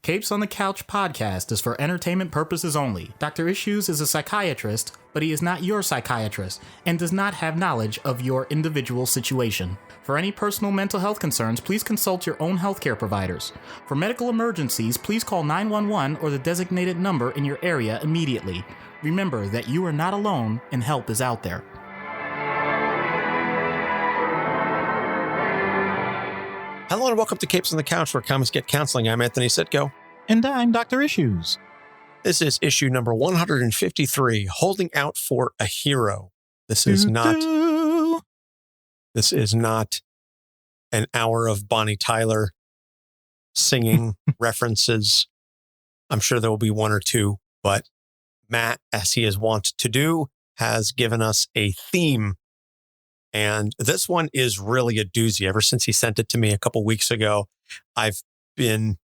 Capes on the Couch podcast is for entertainment purposes only. Dr. Issues is a psychiatrist, but he is not your psychiatrist and does not have knowledge of your individual situation. For any personal mental health concerns, please consult your own healthcare providers. For medical emergencies, please call 911 or the designated number in your area immediately. Remember that you are not alone and help is out there. Hello and welcome to Capes on the Couch, where comics get counseling. I'm Anthony Sitko. And I'm Dr. Issues. This is issue number 153, Holding Out for a Hero. This is not an hour of Bonnie Tyler singing references. I'm sure there will be one or two, but Matt, as he is wont to do, has given us a theme. And this one is really a doozy. Ever since he sent it to me a couple weeks ago, I've been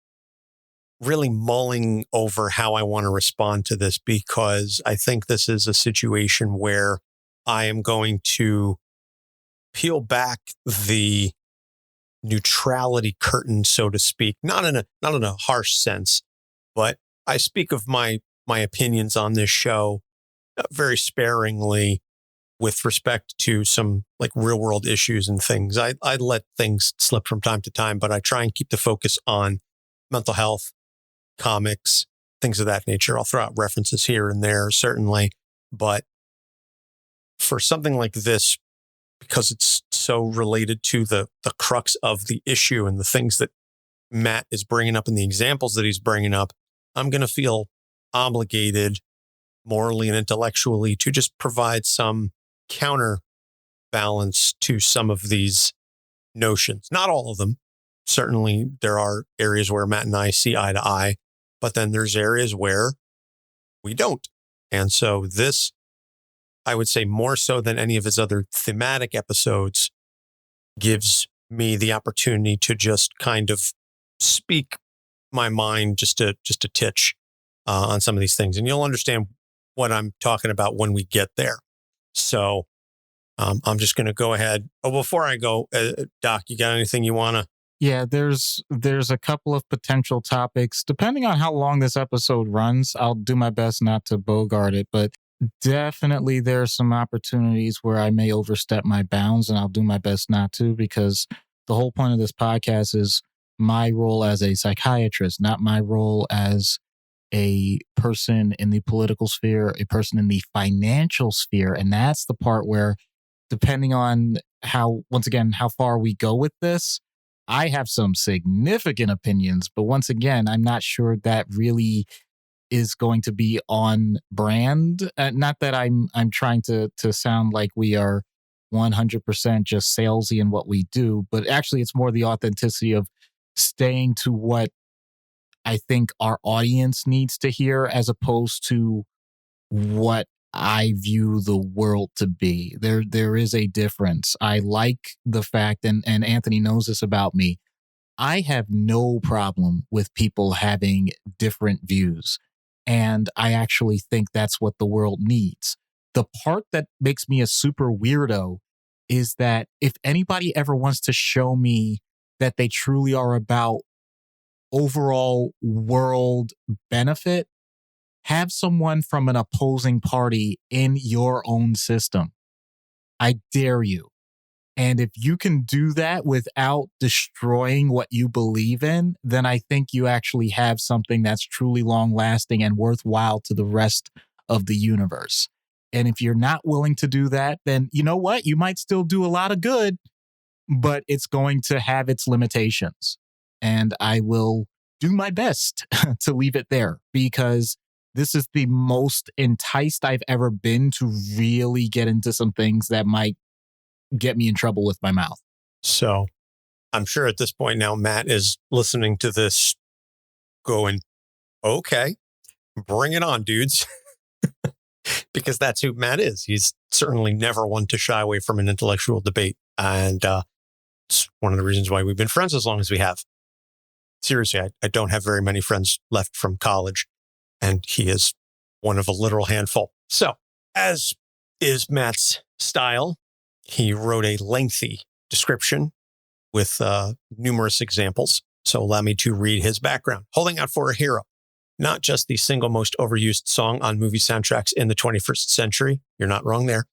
really mulling over how I want to respond to this, because I think this is a situation where I am going to peel back the neutrality curtain, so to speak, not in a harsh sense, but I speak of my opinions on this show very sparingly with respect to some like real world issues and things. I let things slip from time to time, but I try and keep the focus on mental health, comics, things of that nature. I'll throw out references here and there, certainly. But for something like this, because it's so related to the crux of the issue and the things that Matt is bringing up and the examples that he's bringing up, I'm going to feel obligated morally and intellectually to just provide some counterbalance to some of these notions. Not all of them. Certainly there are areas where Matt and I see eye to eye, but then there's areas where we don't. And so this, I would say more so than any of his other thematic episodes, gives me the opportunity to just kind of speak my mind just a titch on some of these things. And you'll understand what I'm talking about when we get there. So I'm just going to go ahead. Oh, before I go, Doc, you got anything you want to? Yeah, there's a couple of potential topics. Depending on how long this episode runs, I'll do my best not to bogart it, but definitely there are some opportunities where I may overstep my bounds, and I'll do my best not to, because the whole point of this podcast is my role as a psychiatrist, not my role as a person in the political sphere, a person in the financial sphere. And that's the part where, depending on how far we go with this, I have some significant opinions, but once again, I'm not sure that really is going to be on brand. Not that I'm trying to sound like we are 100% just salesy in what we do, but actually it's more the authenticity of staying to what I think our audience needs to hear, as opposed to what I view the world to be. There is a difference. I like the fact, and Anthony knows this about me, I have no problem with people having different views. And I actually think that's what the world needs. The part that makes me a super weirdo is that if anybody ever wants to show me that they truly are about overall world benefit, have someone from an opposing party in your own system. I dare you. And if you can do that without destroying what you believe in, then I think you actually have something that's truly long lasting and worthwhile to the rest of the universe. And if you're not willing to do that, then you know what? You might still do a lot of good, but it's going to have its limitations. And I will do my best to leave it there, because this is the most enticed I've ever been to really get into some things that might get me in trouble with my mouth. So I'm sure at this point now, Matt is listening to this going, okay, bring it on, dudes. Because that's who Matt is. He's certainly never one to shy away from an intellectual debate. And it's one of the reasons why we've been friends as long as we have. Seriously, I don't have very many friends left from college, and he is one of a literal handful. So, as is Matt's style, he wrote a lengthy description with numerous examples. So allow me to read his background. Holding out for a hero. Not just the single most overused song on movie soundtracks in the 21st century. You're not wrong there.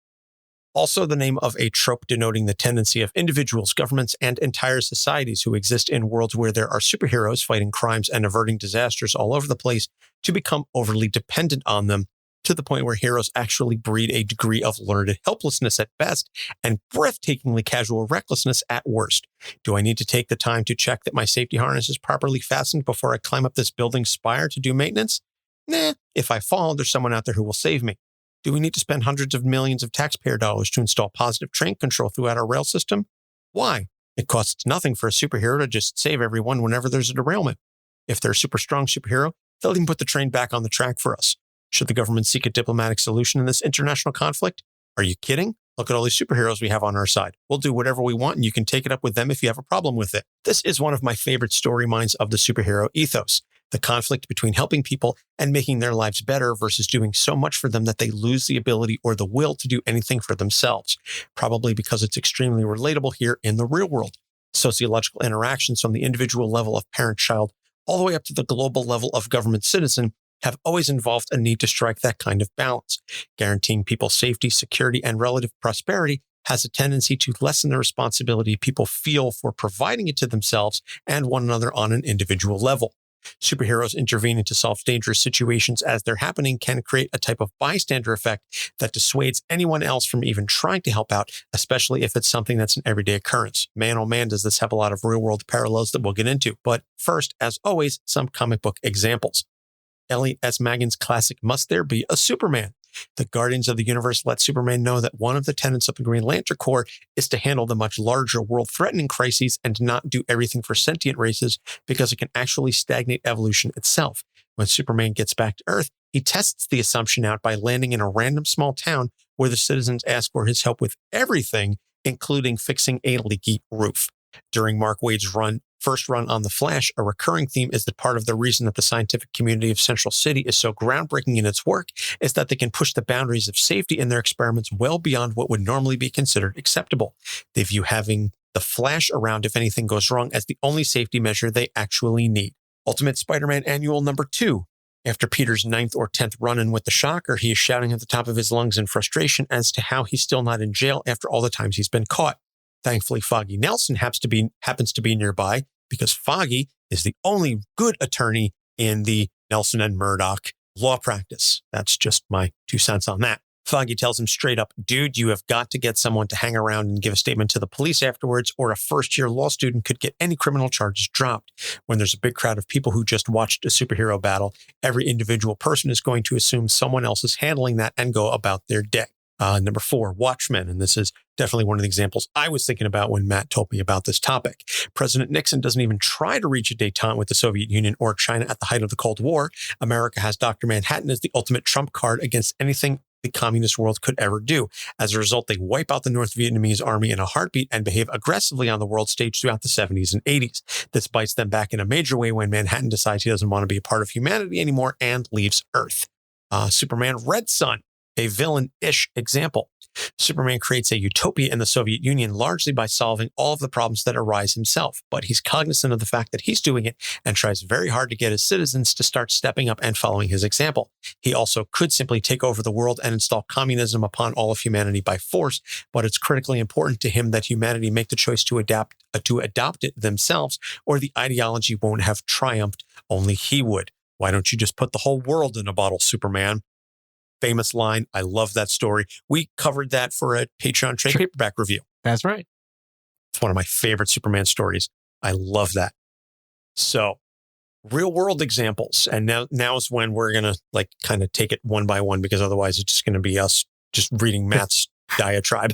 Also the name of a trope denoting the tendency of individuals, governments, and entire societies who exist in worlds where there are superheroes fighting crimes and averting disasters all over the place to become overly dependent on them, to the point where heroes actually breed a degree of learned helplessness at best and breathtakingly casual recklessness at worst. Do I need to take the time to check that my safety harness is properly fastened before I climb up this building's spire to do maintenance? Nah, if I fall, there's someone out there who will save me. Do we need to spend hundreds of millions of taxpayer dollars to install positive train control throughout our rail system? Why? It costs nothing for a superhero to just save everyone whenever there's a derailment. If they're a super strong superhero, they'll even put the train back on the track for us. Should the government seek a diplomatic solution in this international conflict? Are you kidding? Look at all these superheroes we have on our side. We'll do whatever we want and you can take it up with them if you have a problem with it. This is one of my favorite storylines of the superhero ethos. The conflict between helping people and making their lives better versus doing so much for them that they lose the ability or the will to do anything for themselves. Probably because it's extremely relatable here in the real world. Sociological interactions from the individual level of parent-child all the way up to the global level of government-citizen have always involved a need to strike that kind of balance. Guaranteeing people safety, security, and relative prosperity has a tendency to lessen the responsibility people feel for providing it to themselves and one another on an individual level. Superheroes intervening to solve dangerous situations as they're happening can create a type of bystander effect that dissuades anyone else from even trying to help out, especially if it's something that's an everyday occurrence. Man, oh man, does this have a lot of real-world parallels that we'll get into. But first, as always, some comic book examples. Elliot S. Maggins' classic Must There Be a Superman? The Guardians of the Universe let Superman know that one of the tenets of the Green Lantern Corps is to handle the much larger world-threatening crises and to not do everything for sentient races because it can actually stagnate evolution itself. When Superman gets back to Earth, he tests the assumption out by landing in a random small town where the citizens ask for his help with everything, including fixing a leaky roof. During Mark Waid's first run on The Flash, a recurring theme is that part of the reason that the scientific community of Central City is so groundbreaking in its work is that they can push the boundaries of safety in their experiments well beyond what would normally be considered acceptable. They view having the Flash around if anything goes wrong as the only safety measure they actually need. Ultimate Spider-Man Annual number 2. After Peter's 9th or 10th run-in with the Shocker, he is shouting at the top of his lungs in frustration as to how he's still not in jail after all the times he's been caught. Thankfully, Foggy Nelson happens to be nearby because Foggy is the only good attorney in the Nelson and Murdoch law practice. That's just my 2 cents on that. Foggy tells him straight up, dude, you have got to get someone to hang around and give a statement to the police afterwards, or a first-year law student could get any criminal charges dropped. When there's a big crowd of people who just watched a superhero battle, every individual person is going to assume someone else is handling that and go about their day. Number 4, Watchmen. And this is definitely one of the examples I was thinking about when Matt told me about this topic. President Nixon doesn't even try to reach a détente with the Soviet Union or China at the height of the Cold War. America has Dr. Manhattan as the ultimate trump card against anything the communist world could ever do. As a result, they wipe out the North Vietnamese army in a heartbeat and behave aggressively on the world stage throughout the 70s and 80s. This bites them back in a major way when Manhattan decides he doesn't want to be a part of humanity anymore and leaves Earth. Superman Red Sun. A villain-ish example. Superman creates a utopia in the Soviet Union largely by solving all of the problems that arise himself, but he's cognizant of the fact that he's doing it and tries very hard to get his citizens to start stepping up and following his example. He also could simply take over the world and install communism upon all of humanity by force, but it's critically important to him that humanity make the choice to adopt it themselves, or the ideology won't have triumphed, only he would. Why don't you just put the whole world in a bottle, Superman? Famous line. I love that story. We covered that for a Patreon trade paperback review. That's right. It's one of my favorite Superman stories. I love that. So, real world examples. And now is when we're going to kind of take it one by one, because otherwise it's just going to be us just reading Matt's diatribe.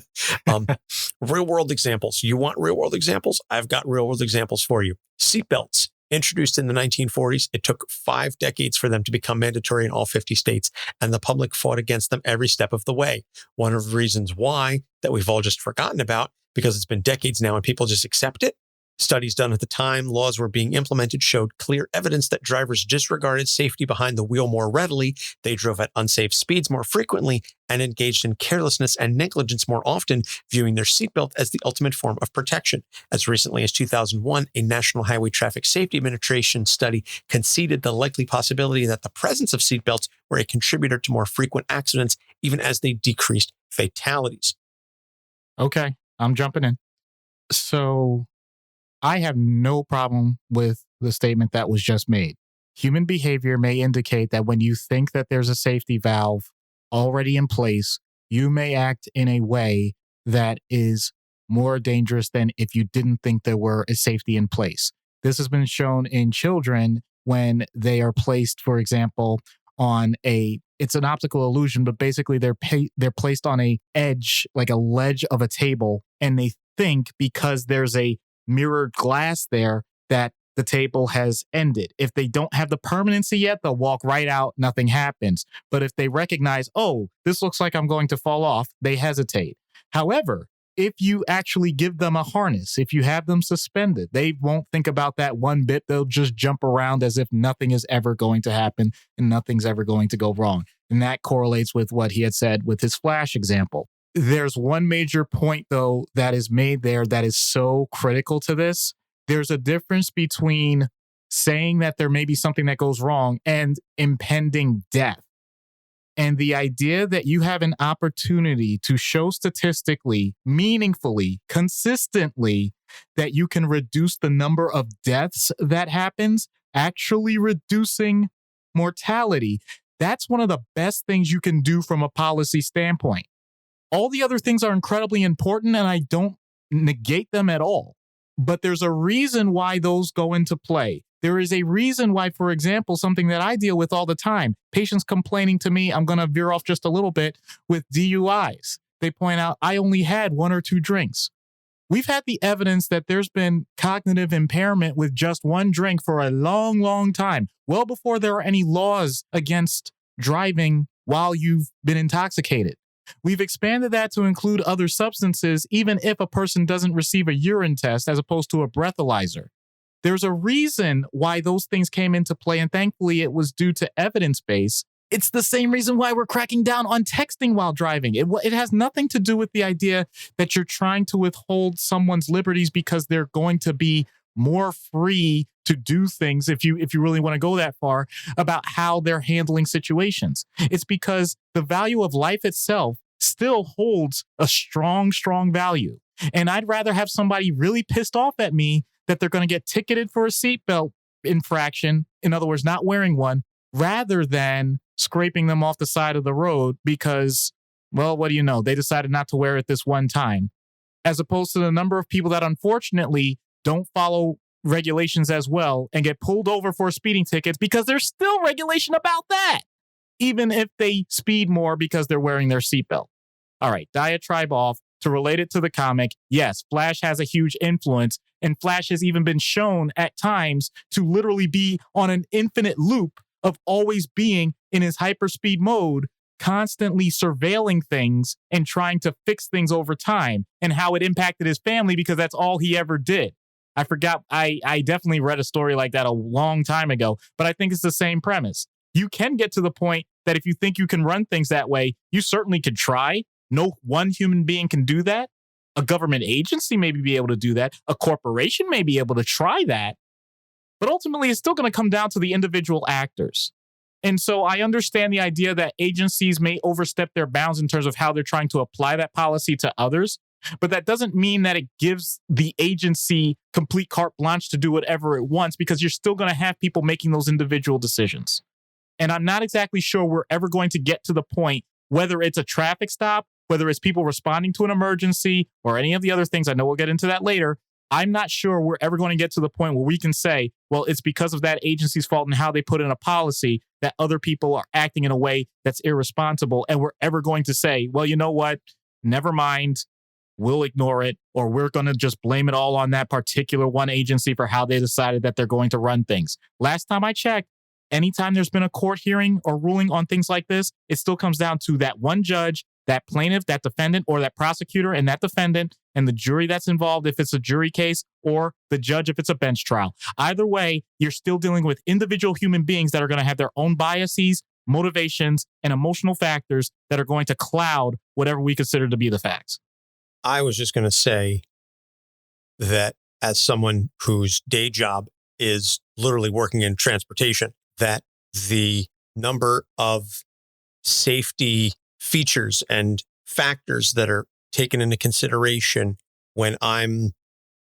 Real world examples. You want real world examples? I've got real world examples for you. Seatbelts. Introduced in the 1940s, it took 5 decades for them to become mandatory in all 50 states, and the public fought against them every step of the way. One of the reasons why that we've all just forgotten about, because it's been decades now and people just accept it, Studies done at the time laws were being implemented showed clear evidence that drivers disregarded safety behind the wheel more readily, they drove at unsafe speeds more frequently, and engaged in carelessness and negligence more often, viewing their seatbelt as the ultimate form of protection. As recently as 2001, a National Highway Traffic Safety Administration study conceded the likely possibility that the presence of seatbelts were a contributor to more frequent accidents, even as they decreased fatalities. Okay, I'm jumping in. So I have no problem with the statement that was just made. Human behavior may indicate that when you think that there's a safety valve already in place, you may act in a way that is more dangerous than if you didn't think there were a safety in place. This has been shown in children when they are placed, for example, on it's an optical illusion, but basically they're placed on a edge, like a ledge of a table, and they think because there's a mirrored glass there that the table has ended. If they don't have the permanency yet, they'll walk right out, nothing happens. But if they recognize, oh, this looks like I'm going to fall off, they hesitate. However, if you actually give them a harness, if you have them suspended, they won't think about that one bit. They'll just jump around as if nothing is ever going to happen and nothing's ever going to go wrong. And that correlates with what he had said with his flash example. There's one major point, though, that is made there that is so critical to this. There's a difference between saying that there may be something that goes wrong and impending death. And the idea that you have an opportunity to show statistically, meaningfully, consistently that you can reduce the number of deaths that happens, actually reducing mortality, that's one of the best things you can do from a policy standpoint. All the other things are incredibly important, and I don't negate them at all. But there's a reason why those go into play. There is a reason why, for example, something that I deal with all the time, patients complaining to me, I'm going to veer off just a little bit, with DUIs. They point out, I only had 1 or 2 drinks. We've had the evidence that there's been cognitive impairment with just 1 drink for a long, long time, well before there are any laws against driving while you've been intoxicated. We've expanded that to include other substances, even if a person doesn't receive a urine test as opposed to a breathalyzer. There's a reason why those things came into play, and thankfully it was due to evidence base. It's the same reason why we're cracking down on texting while driving. It has nothing to do with the idea that you're trying to withhold someone's liberties because they're going to be more free to do things, if you really want to go that far, about how they're handling situations. It's because the value of life itself still holds a strong, strong value. And I'd rather have somebody really pissed off at me that they're going to get ticketed for a seatbelt infraction, in other words, not wearing one, rather than scraping them off the side of the road because, well, what do you know? They decided not to wear it this one time, as opposed to the number of people that unfortunately don't follow regulations as well and get pulled over for speeding tickets because there's still regulation about that, even if they speed more because they're wearing their seatbelt. All right, diatribe off. To relate it to the comic, yes, Flash has a huge influence, and Flash has even been shown at times to literally be on an infinite loop of always being in his hyperspeed mode, constantly surveilling things and trying to fix things over time, and how it impacted his family because that's all he ever did. I forgot, I definitely read a story like that a long time ago, but I think it's the same premise. You can get to the point that if you think you can run things that way, you certainly could try. No one human being can do that. A government agency may be able to do that. A corporation may be able to try that. But ultimately, it's still going to come down to the individual actors. And so I understand the idea that agencies may overstep their bounds in terms of how they're trying to apply that policy to others. But that doesn't mean that it gives the agency complete carte blanche to do whatever it wants, because you're still going to have people making those individual decisions. And I'm not exactly sure we're ever going to get to the point, whether it's a traffic stop, whether it's people responding to an emergency or any of the other things. I know we'll get into that later. I'm not sure we're ever going to get to the point where we can say, well, it's because of that agency's fault and how they put in a policy that other people are acting in a way that's irresponsible. And we're ever going to say, well, you know what? Never mind. We'll ignore it, or we're going to just blame it all on that particular one agency for how they decided that they're going to run things. Last time I checked, anytime there's been a court hearing or ruling on things like this, it still comes down to that one judge that plaintiff, that defendant, or that prosecutor and that defendant and the jury that's involved if it's a jury case, or the judge if it's a bench trial. Either way, you're still dealing with individual human beings that are going to have their own biases, motivations, and emotional factors that are going to cloud whatever we consider to be the facts. I was just going to say that as someone whose day job is literally working in transportation, that the number of safety features and factors that are taken into consideration when I'm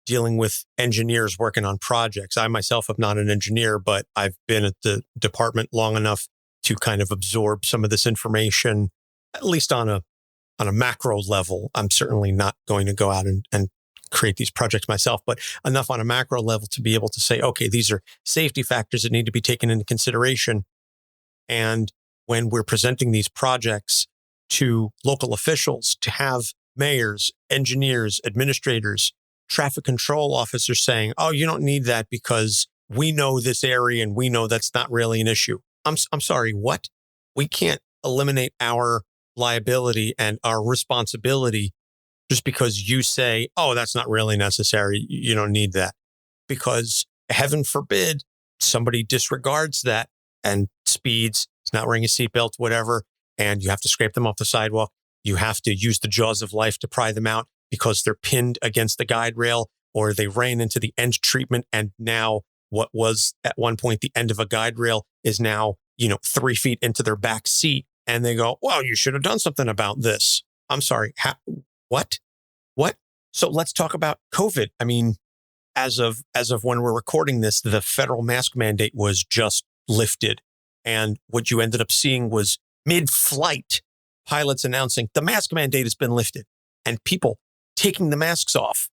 dealing with engineers working on projects. I myself am not an engineer, but I've been at the department long enough to kind of absorb some of this information, at least on a macro level. I'm certainly not going to go out and create these projects myself, but enough on a macro level to be able to say, okay, these are safety factors that need to be taken into consideration. And when we're presenting these projects to local officials, to have mayors, engineers, administrators, traffic control officers saying, oh, you don't need that because we know this area and we know that's not really an issue. I'm sorry, what? We can't eliminate our liability and our responsibility just because you say, oh, that's not really necessary. You don't need that. Because heaven forbid somebody disregards that and speeds, is not wearing a seatbelt, whatever, and you have to scrape them off the sidewalk. You have to use the jaws of life to pry them out because they're pinned against the guide rail or they ran into the end treatment. And now what was at one point the end of a guide rail is now, 3 feet into their back seat. And they go, well, you should have done something about this. I'm sorry. What? So let's talk about COVID. I mean, as of when we're recording this, the federal mask mandate was just lifted. And what you ended up seeing was mid-flight pilots announcing the mask mandate has been lifted and people taking the masks off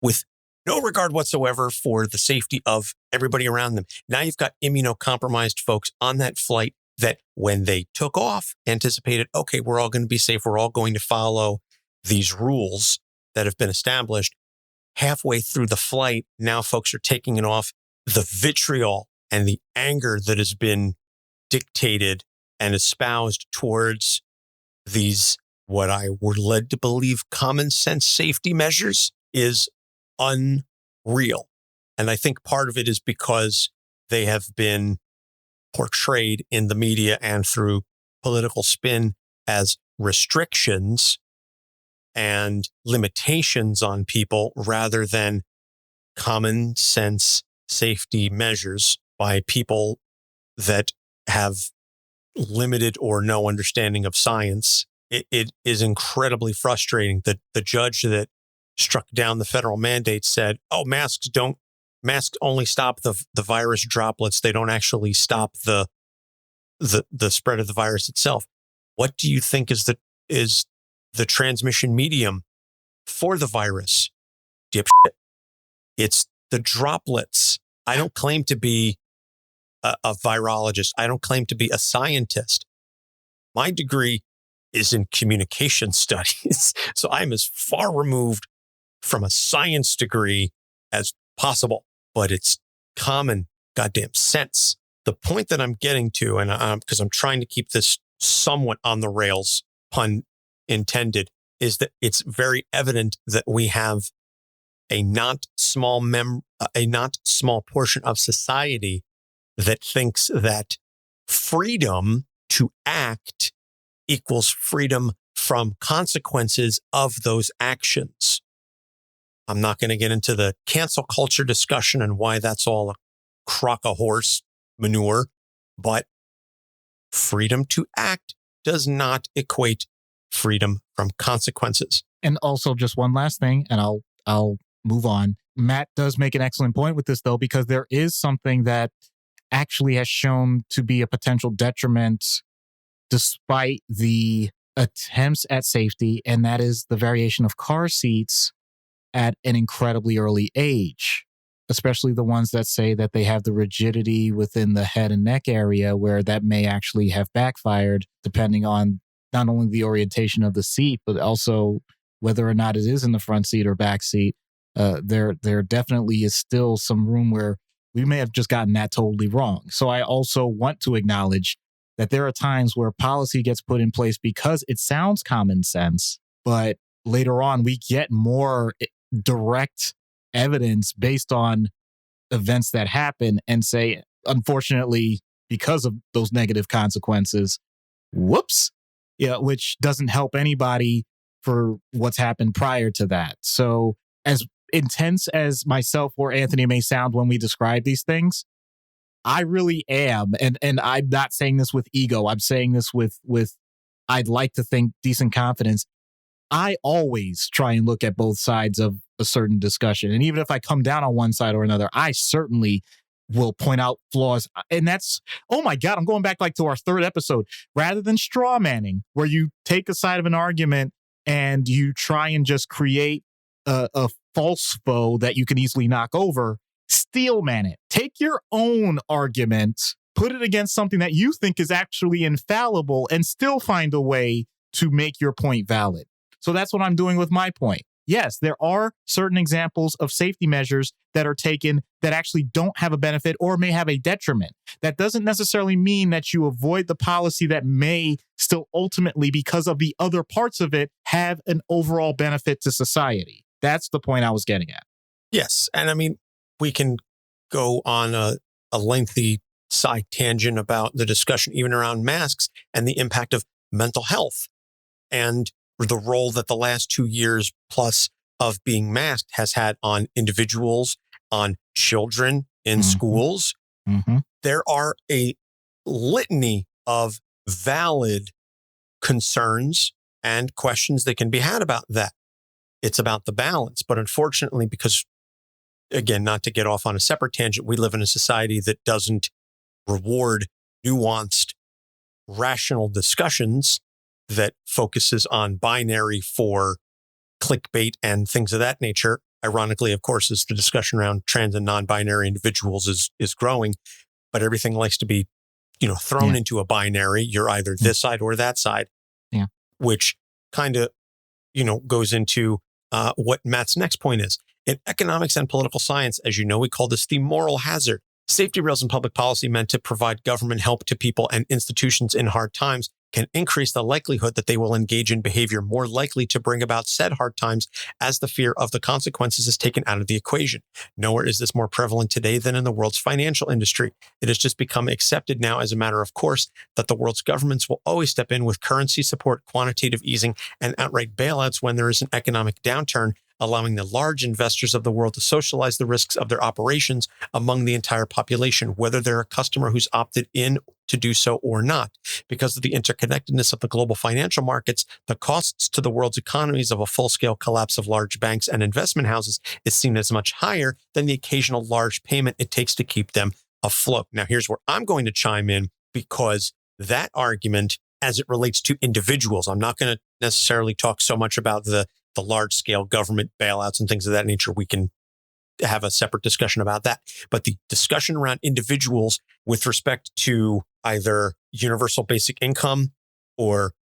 with no regard whatsoever for the safety of everybody around them. Now you've got immunocompromised folks on that flight that when they took off anticipated, okay, we're all going to be safe. We're all going to follow these rules that have been established. Halfway through the flight, now folks are taking it off. The vitriol and the anger that has been dictated and espoused towards these, what I were led to believe, common sense safety measures is unreal. And I think part of it is because they have been portrayed in the media and through political spin as restrictions and limitations on people rather than common sense safety measures by people that have limited or no understanding of science. It is incredibly frustrating that the judge that struck down the federal mandate said, oh, masks only stop the virus droplets. They don't actually stop the spread of the virus itself. What do you think is the transmission medium for the virus? Dipshit. It's the droplets. I don't claim to be a virologist. I don't claim to be a scientist. My degree is in communication studies. So I'm as far removed from a science degree as possible, but it's common goddamn sense. The point that I'm getting to, and because I'm trying to keep this somewhat on the rails, pun intended, is that it's very evident that we have a not small portion of society that thinks that freedom to act equals freedom from consequences of those actions. I'm not going to get into the cancel culture discussion and why that's all a crock of horse manure, but freedom to act does not equate freedom from consequences. And also just one last thing, and I'll move on. Matt does make an excellent point with this though, because there is something that actually has shown to be a potential detriment despite the attempts at safety, and that is the variation of car seats at an incredibly early age, especially the ones that say that they have the rigidity within the head and neck area where that may actually have backfired depending on not only the orientation of the seat, but also whether or not it is in the front seat or back seat. There definitely is still some room where we may have just gotten that totally wrong. So I also want to acknowledge that there are times where policy gets put in place because it sounds common sense, but later on we get more direct evidence based on events that happen and say, unfortunately, because of those negative consequences, whoops, yeah, which doesn't help anybody for what's happened prior to that. So, as intense as myself or Anthony may sound when we describe these things, I really am, and I'm not saying this with ego. I'm saying this with I'd like to think decent confidence. I always try and look at both sides of a certain discussion. And even if I come down on one side or another, I certainly will point out flaws. And that's, oh my God, I'm going back like to our third episode. Rather than straw manning, where you take a side of an argument and you try and just create a false foe that you can easily knock over, steel man it. Take your own argument, put it against something that you think is actually infallible, and still find a way to make your point valid. So that's what I'm doing with my point. Yes, there are certain examples of safety measures that are taken that actually don't have a benefit or may have a detriment. That doesn't necessarily mean that you avoid the policy that may still ultimately, because of the other parts of it, have an overall benefit to society. That's the point I was getting at. Yes. And I mean, we can go on a lengthy side tangent about the discussion even around masks and the impact of mental health and the role that the last 2 years plus of being masked has had on individuals, on children in schools. There are a litany of valid concerns and questions that can be had about that. It's about the balance. But unfortunately, because, again, not to get off on a separate tangent, we live in a society that doesn't reward nuanced, rational discussions, that focuses on binary for clickbait and things of that nature. Ironically, of course, as the discussion around trans and non-binary individuals is growing, but everything likes to be, thrown into a binary. You're either this side or that side, which kind of, goes into what Matt's next point is. In economics and political science, as you know, we call this the moral hazard. Safety rails in public policy meant to provide government help to people and institutions in hard times can increase the likelihood that they will engage in behavior more likely to bring about said hard times as the fear of the consequences is taken out of the equation. Nowhere is this more prevalent today than in the world's financial industry. It has just become accepted now as a matter of course that the world's governments will always step in with currency support, quantitative easing, and outright bailouts when there is an economic downturn, allowing the large investors of the world to socialize the risks of their operations among the entire population, whether they're a customer who's opted in to do so or not. Because of the interconnectedness of the global financial markets, the costs to the world's economies of a full-scale collapse of large banks and investment houses is seen as much higher than the occasional large payment it takes to keep them afloat. Now, here's where I'm going to chime in, because that argument, as it relates to individuals, I'm not going to necessarily talk so much about the large-scale government bailouts and things of that nature. We can have a separate discussion about that. But the discussion around individuals with respect to either universal basic income or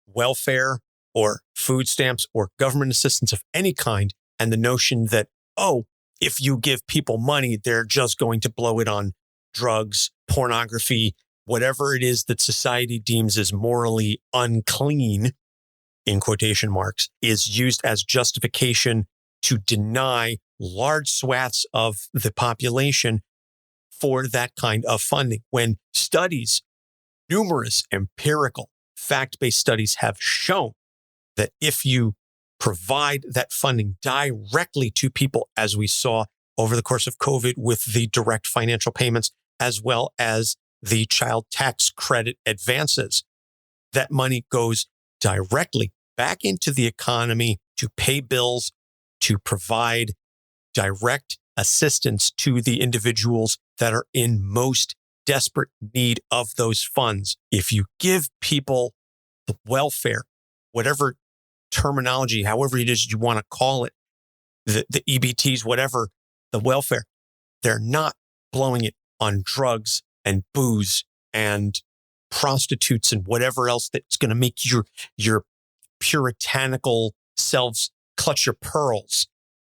welfare or food stamps or government assistance of any kind, and the notion that, if you give people money, they're just going to blow it on drugs, pornography, whatever it is that society deems as morally unclean, in quotation marks, is used as justification to deny large swaths of the population for that kind of funding. When studies, numerous empirical, fact-based studies have shown that if you provide that funding directly to people, as we saw over the course of COVID with the direct financial payments, as well as the child tax credit advances, that money goes directly back into the economy to pay bills, to provide direct assistance to the individuals that are in most desperate need of those funds. If you give people the welfare, whatever terminology, however it is you want to call it, the EBTs, whatever, the welfare, they're not blowing it on drugs and booze and prostitutes and whatever else that's going to make your puritanical selves clutch your pearls.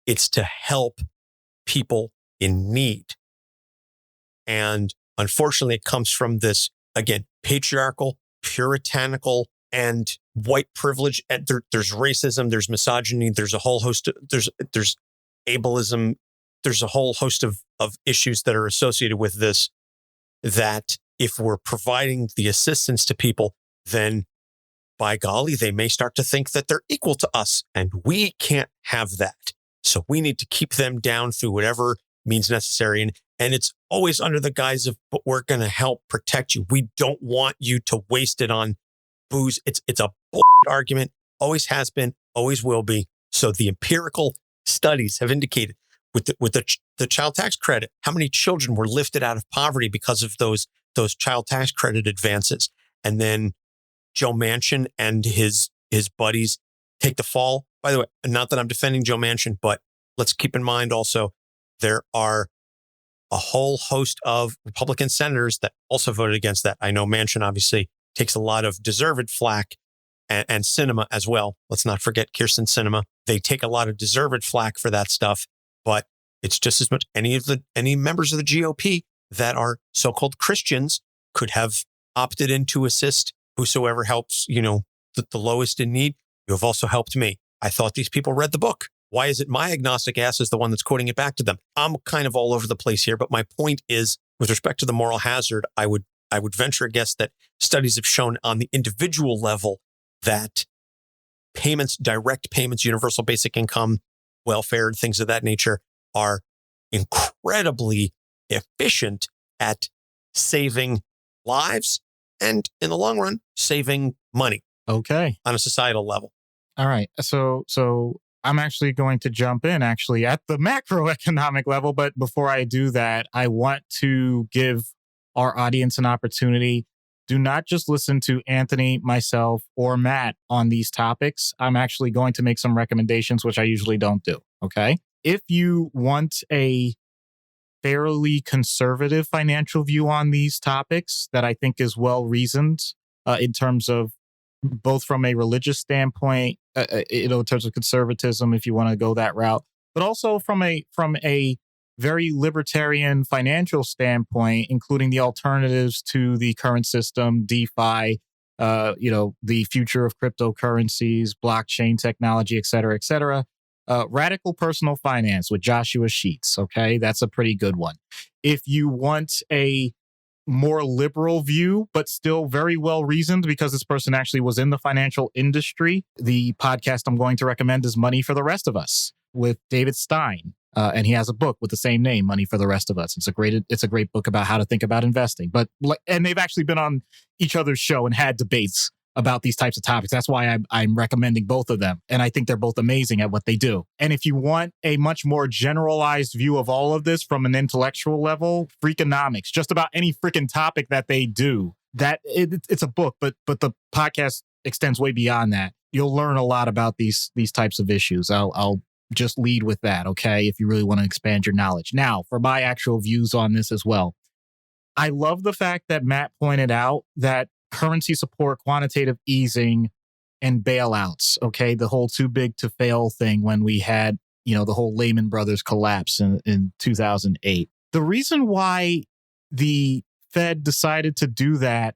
It's to help people in need. And unfortunately, it comes from this, again, patriarchal, puritanical, and white privilege. And there's racism, there's misogyny, there's a whole host of, there's ableism, there's a whole host of issues that are associated with this, that if we're providing the assistance to people, then by golly, they may start to think that they're equal to us, and we can't have that. So we need to keep them down through whatever means necessary. And it's always under the guise of, but we're going to help protect you. We don't want you to waste it on booze. It's a bullshit argument, always has been, always will be. So the empirical studies have indicated with the child tax credit, how many children were lifted out of poverty because of those child tax credit advances. And then Joe Manchin and his buddies take the fall. By the way, not that I'm defending Joe Manchin, but let's keep in mind also there are a whole host of Republican senators that also voted against that. I know Manchin obviously takes a lot of deserved flack, and Sinema as well. Let's not forget Kirsten Sinema. They take a lot of deserved flack for that stuff, but it's just as much any members of the GOP that are so-called Christians could have opted in to assist whosoever helps, the lowest in need. You have also helped me. I thought these people read the book. Why is it my agnostic ass is the one that's quoting it back to them? I'm kind of all over the place here, but my point is, with respect to the moral hazard, I would venture a guess that studies have shown on the individual level that payments, direct payments, universal basic income, welfare, and things of that nature are incredibly efficient at saving lives and, in the long run, saving money. Okay. On a societal level. All right. So I'm actually going to jump in at the macroeconomic level. But before I do that, I want to give our audience an opportunity. Do not just listen to Anthony, myself, or Matt on these topics. I'm actually going to make some recommendations, which I usually don't do. Okay. If you want a fairly conservative financial view on these topics that I think is well reasoned in terms of both from a religious standpoint, in terms of conservatism, if you want to go that route, but also from a very libertarian financial standpoint, including the alternatives to the current system, DeFi, the future of cryptocurrencies, blockchain technology, et cetera, et cetera. Radical Personal Finance with Joshua Sheets. Okay, that's a pretty good one. If you want a more liberal view, but still very well reasoned because this person actually was in the financial industry, the podcast I'm going to recommend is Money for the Rest of Us with David Stein. And he has a book with the same name, Money for the Rest of Us. It's a great book about how to think about investing. And they've actually been on each other's show and had debates about these types of topics. That's why I'm recommending both of them. And I think they're both amazing at what they do. And if you want a much more generalized view of all of this from an intellectual level, Freakonomics, just about any freaking topic that they do, it's a book, but the podcast extends way beyond that. You'll learn a lot about these types of issues. I'll just lead with that, okay, if you really want to expand your knowledge. Now, for my actual views on this as well, I love the fact that Matt pointed out that currency support, quantitative easing, and bailouts. Okay. The whole too big to fail thing when we had, the whole Lehman Brothers collapse in 2008. The reason why the Fed decided to do that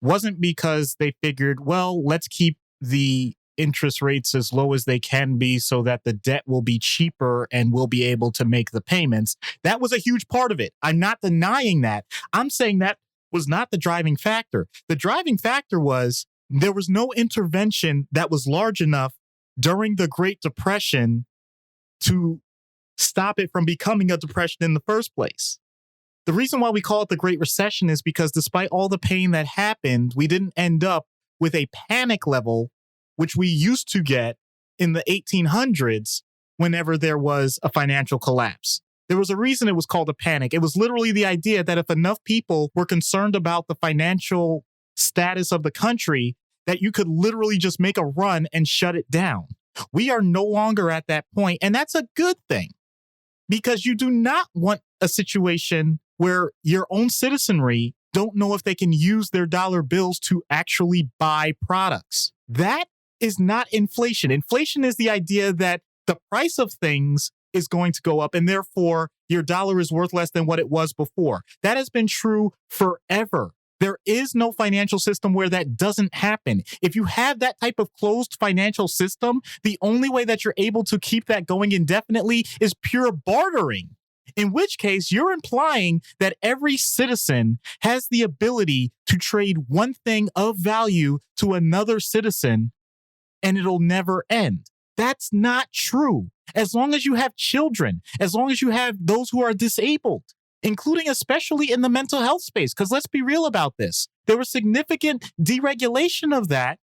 wasn't because they figured, well, let's keep the interest rates as low as they can be so that the debt will be cheaper and we'll be able to make the payments. That was a huge part of it. I'm not denying that. I'm saying that was not the driving factor. The driving factor was there was no intervention that was large enough during the Great Depression to stop it from becoming a depression in the first place. The reason why we call it the Great Recession is because despite all the pain that happened, we didn't end up with a panic level, which we used to get in the 1800s whenever there was a financial collapse. There was a reason it was called a panic. It was literally the idea that if enough people were concerned about the financial status of the country, that you could literally just make a run and shut it down. We are no longer at that point, and that's a good thing because you do not want a situation where your own citizenry don't know if they can use their dollar bills to actually buy products. That is not inflation. Inflation is the idea that the price of things is going to go up and therefore your dollar is worth less than what it was before. That has been true forever. There is no financial system where that doesn't happen. If you have that type of closed financial system, the only way that you're able to keep that going indefinitely is pure bartering. In which case, you're implying that every citizen has the ability to trade one thing of value to another citizen and it'll never end. That's not true. As long as you have children, as long as you have those who are disabled, including especially in the mental health space, because let's be real about this. There was significant deregulation of that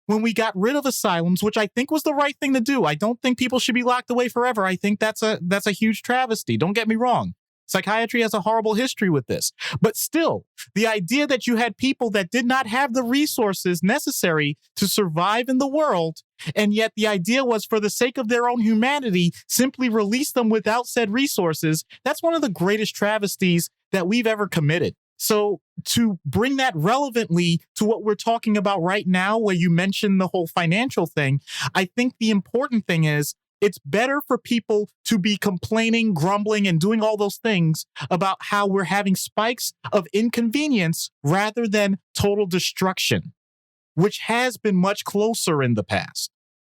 when we got rid of asylums, which I think was the right thing to do. I don't think people should be locked away forever. I think that's a huge travesty. Don't get me wrong. Psychiatry has a horrible history with this. But still, the idea that you had people that did not have the resources necessary to survive in the world, and yet the idea was for the sake of their own humanity, simply release them without said resources, that's one of the greatest travesties that we've ever committed. So to bring that relevantly to what we're talking about right now, where you mentioned the whole financial thing, I think the important thing is it's better for people to be complaining, grumbling, and doing all those things about how we're having spikes of inconvenience rather than total destruction, which has been much closer in the past.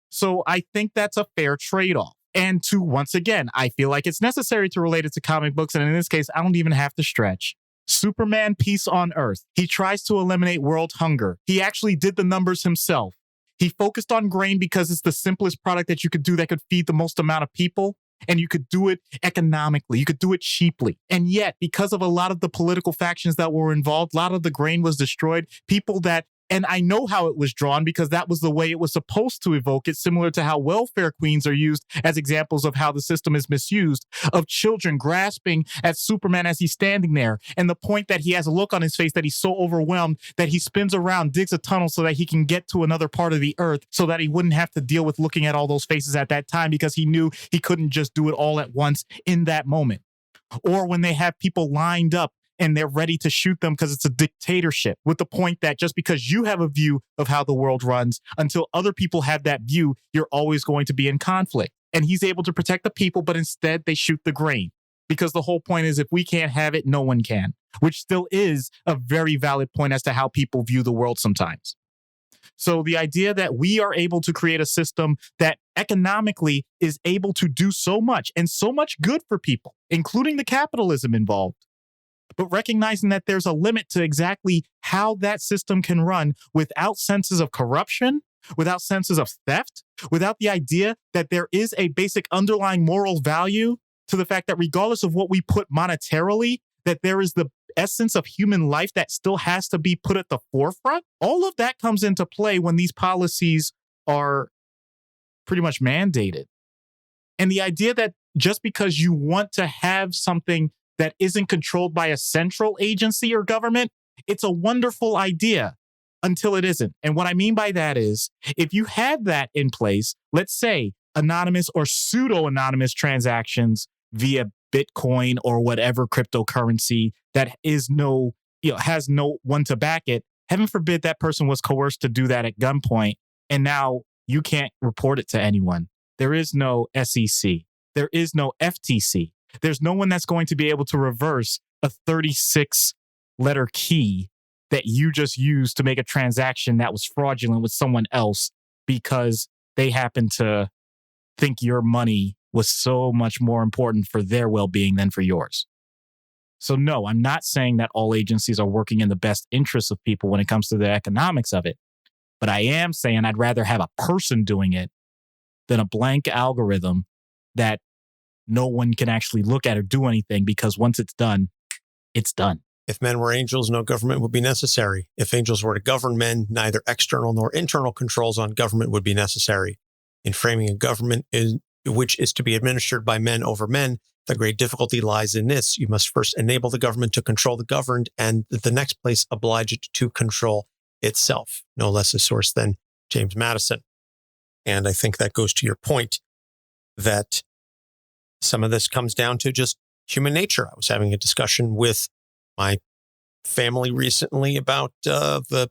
So I think that's a fair trade-off. And to, once again, I feel like it's necessary to relate it to comic books. And in this case, I don't even have to stretch. Superman, Peace on Earth. He tries to eliminate world hunger. He actually did the numbers himself. He focused on grain because it's the simplest product that you could do that could feed the most amount of people. And you could do it economically. You could do it cheaply. And yet, because of a lot of the political factions that were involved, a lot of the grain was destroyed. People that, and I know how it was drawn because that was the way it was supposed to evoke it, similar to how welfare queens are used as examples of how the system is misused, of children grasping at Superman as he's standing there. And the point that he has a look on his face that he's so overwhelmed that he spins around, digs a tunnel so that he can get to another part of the earth so that he wouldn't have to deal with looking at all those faces at that time because he knew he couldn't just do it all at once in that moment. Or when they have people lined up and they're ready to shoot them because it's a dictatorship, with the point that just because you have a view of how the world runs, until other people have that view, you're always going to be in conflict. And he's able to protect the people, but instead they shoot the grain. Because the whole point is if we can't have it, no one can, which still is a very valid point as to how people view the world sometimes. So the idea that we are able to create a system that economically is able to do so much and so much good for people, including the capitalism involved, but recognizing that there's a limit to exactly how that system can run without senses of corruption, without senses of theft, without the idea that there is a basic underlying moral value to the fact that regardless of what we put monetarily, that there is the essence of human life that still has to be put at the forefront. All of that comes into play when these policies are pretty much mandated. And the idea that just because you want to have something that isn't controlled by a central agency or government, it's a wonderful idea until it isn't. And what I mean by that is, if you have that in place, let's say anonymous or pseudo-anonymous transactions via Bitcoin or whatever cryptocurrency that is has no one to back it, heaven forbid that person was coerced to do that at gunpoint, and now you can't report it to anyone. There is no SEC. There is no FTC. There's no one that's going to be able to reverse a 36-letter key that you just used to make a transaction that was fraudulent with someone else because they happen to think your money was so much more important for their well-being than for yours. So no, I'm not saying that all agencies are working in the best interests of people when it comes to the economics of it. But I am saying I'd rather have a person doing it than a blank algorithm that no one can actually look at or do anything, because once it's done, it's done. If men were angels, no government would be necessary. If angels were to govern men, neither external nor internal controls on government would be necessary. In framing a government which is to be administered by men over men, the great difficulty lies in this. You must first enable the government to control the governed, and the next place oblige it to control itself. No less a source than James Madison. And I think that goes to your point that some of this comes down to just human nature. I was having a discussion with my family recently about the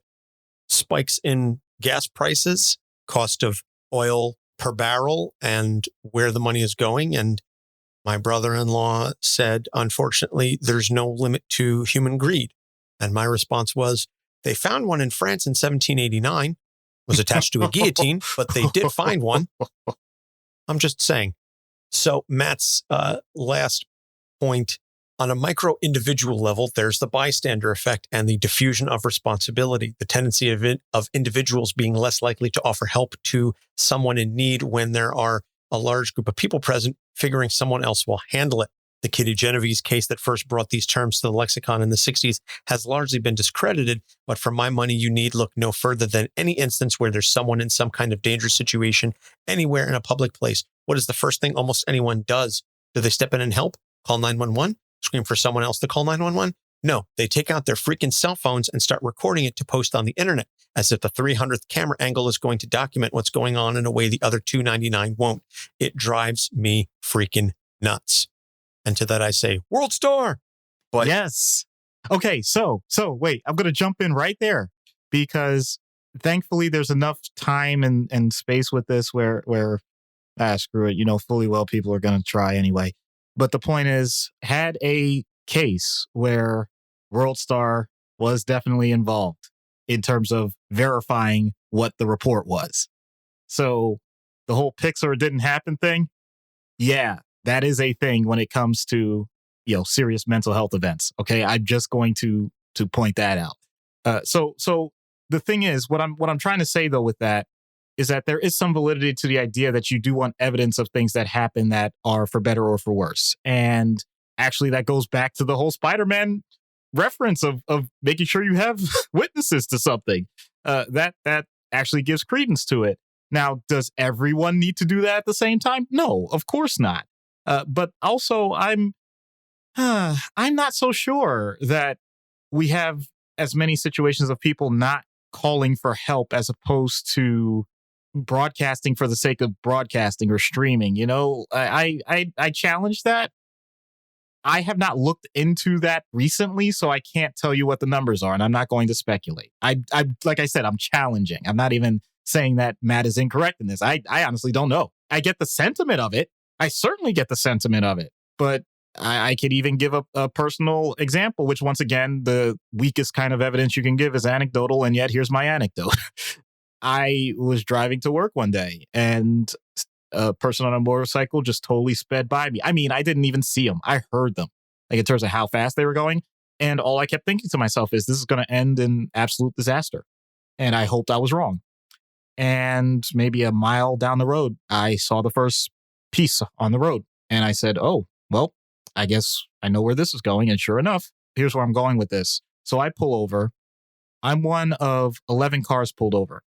spikes in gas prices, cost of oil per barrel, and where the money is going. And my brother-in-law said, unfortunately, there's no limit to human greed. And my response was, They found one in France in 1789. It was attached to a guillotine, but they did find one. I'm just saying. So Matt's last point, on a micro individual level, there's the bystander effect and the diffusion of responsibility, the tendency of individuals being less likely to offer help to someone in need when there are a large group of people present, figuring someone else will handle it. The Kitty Genovese case that first brought these terms to the lexicon in the 60s has largely been discredited, but for my money, you need look no further than any instance where there's someone in some kind of dangerous situation anywhere in a public place. What is the first thing almost anyone does? Do they step in and help? Call 911? Scream for someone else to call 911? No, they take out their freaking cell phones and start recording it to post on the internet, as if the 300th camera angle is going to document what's going on in a way the other 299 won't. It drives me freaking nuts. And to that I say, World Star! But yes. Okay, so wait, I'm going to jump in right there because thankfully there's enough time and space with this where screw it, fully well people are going to try anyway. But the point is, had a case where World Star was definitely involved in terms of verifying what the report was. So the whole Pixar didn't happen thing, yeah, that is a thing when it comes to serious mental health events. Okay, I'm just going to point that out. So the thing is, what I'm trying to say though with that is that there is some validity to the idea that you do want evidence of things that happen that are for better or for worse. And actually that goes back to the whole Spider-Man reference of making sure you have witnesses to something. That actually gives credence to it. Now, does everyone need to do that at the same time? No, of course not. But also I'm not so sure that we have as many situations of people not calling for help as opposed to broadcasting for the sake of broadcasting or streaming. I challenge that. I have not looked into that recently, so I can't tell you what the numbers are, and I'm not going to speculate. I like I said, I'm challenging. I'm not even saying that Matt is incorrect in this. I honestly don't know. I get the sentiment of it. I certainly get the sentiment of it, but I could even give a personal example, which once again, the weakest kind of evidence you can give is anecdotal, and yet here's my anecdote. I was driving to work one day and a person on a motorcycle just totally sped by me. I mean, I didn't even see them. I heard them, like in terms of how fast they were going. And all I kept thinking to myself is this is going to end in absolute disaster. And I hoped I was wrong. And maybe a mile down the road, I saw the first piece on the road. And I said, oh, well, I guess I know where this is going. And sure enough, here's where I'm going with this. So I pull over. I'm one of 11 cars pulled over.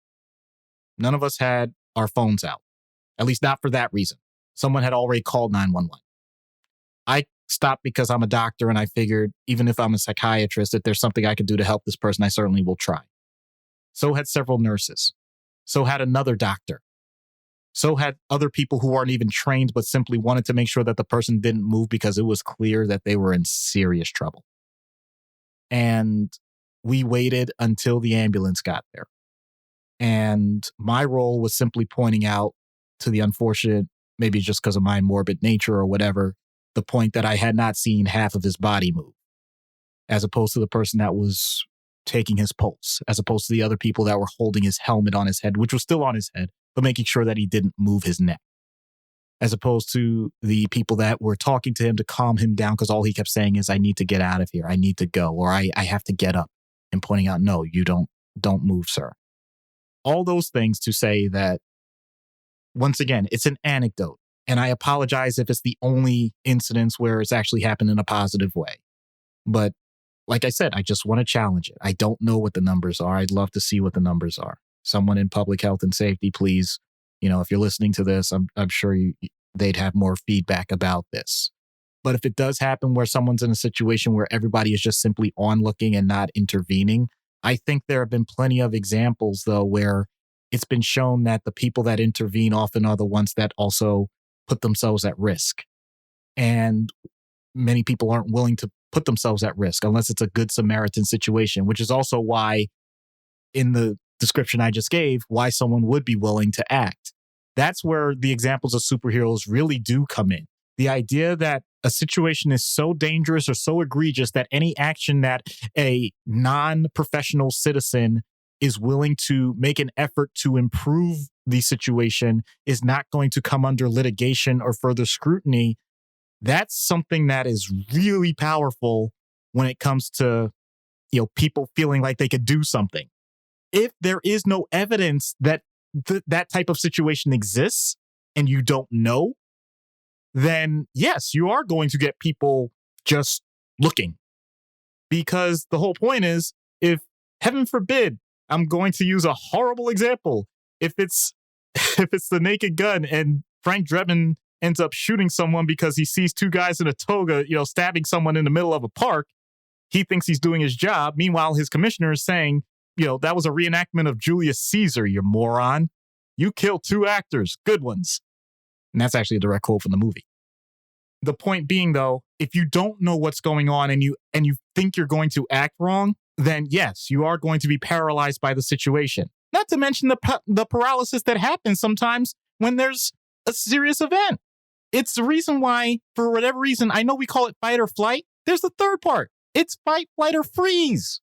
None of us had our phones out, at least not for that reason. Someone had already called 911. I stopped because I'm a doctor and I figured even if I'm a psychiatrist, if there's something I could do to help this person, I certainly will try. So had several nurses. So had another doctor. So had other people who aren't even trained, but simply wanted to make sure that the person didn't move because it was clear that they were in serious trouble. And we waited until the ambulance got there. And my role was simply pointing out to the unfortunate, maybe just because of my morbid nature or whatever, the point that I had not seen half of his body move, as opposed to the person that was taking his pulse, as opposed to the other people that were holding his helmet on his head, which was still on his head, but making sure that he didn't move his neck, as opposed to the people that were talking to him to calm him down because all he kept saying is, I need to get out of here. I need to go, or I have to get up, and pointing out, no, you don't move, sir. All those things to say that, once again, it's an anecdote. And I apologize if it's the only incidence where it's actually happened in a positive way. But like I said, I just want to challenge it. I don't know what the numbers are. I'd love to see what the numbers are. Someone in public health and safety, please, if you're listening to this, I'm sure they'd have more feedback about this. But if it does happen where someone's in a situation where everybody is just simply onlooking and not intervening, I think there have been plenty of examples, though, where it's been shown that the people that intervene often are the ones that also put themselves at risk. And many people aren't willing to put themselves at risk unless it's a good Samaritan situation, which is also why, in the description I just gave, why someone would be willing to act. That's where the examples of superheroes really do come in. The idea that a situation is so dangerous or so egregious that any action that a non professional citizen is willing to make an effort to improve the situation is not going to come under litigation or further scrutiny. That's something that is really powerful when it comes to, people feeling like they could do something. If there is no evidence that that type of situation exists and you don't know, then yes, you are going to get people just looking. Because the whole point is, if heaven forbid, I'm going to use a horrible example. If it's if it's the Naked Gun and Frank Drebin ends up shooting someone because he sees two guys in a toga, stabbing someone in the middle of a park, he thinks he's doing his job. Meanwhile, his commissioner is saying, that was a reenactment of Julius Caesar, you moron. You killed two actors, good ones. And that's actually a direct quote from the movie. The point being, though, if you don't know what's going on and you think you're going to act wrong, then yes, you are going to be paralyzed by the situation. Not to mention the paralysis that happens sometimes when there's a serious event. It's the reason why, for whatever reason, I know we call it fight or flight. There's the third part. It's fight, flight, or freeze.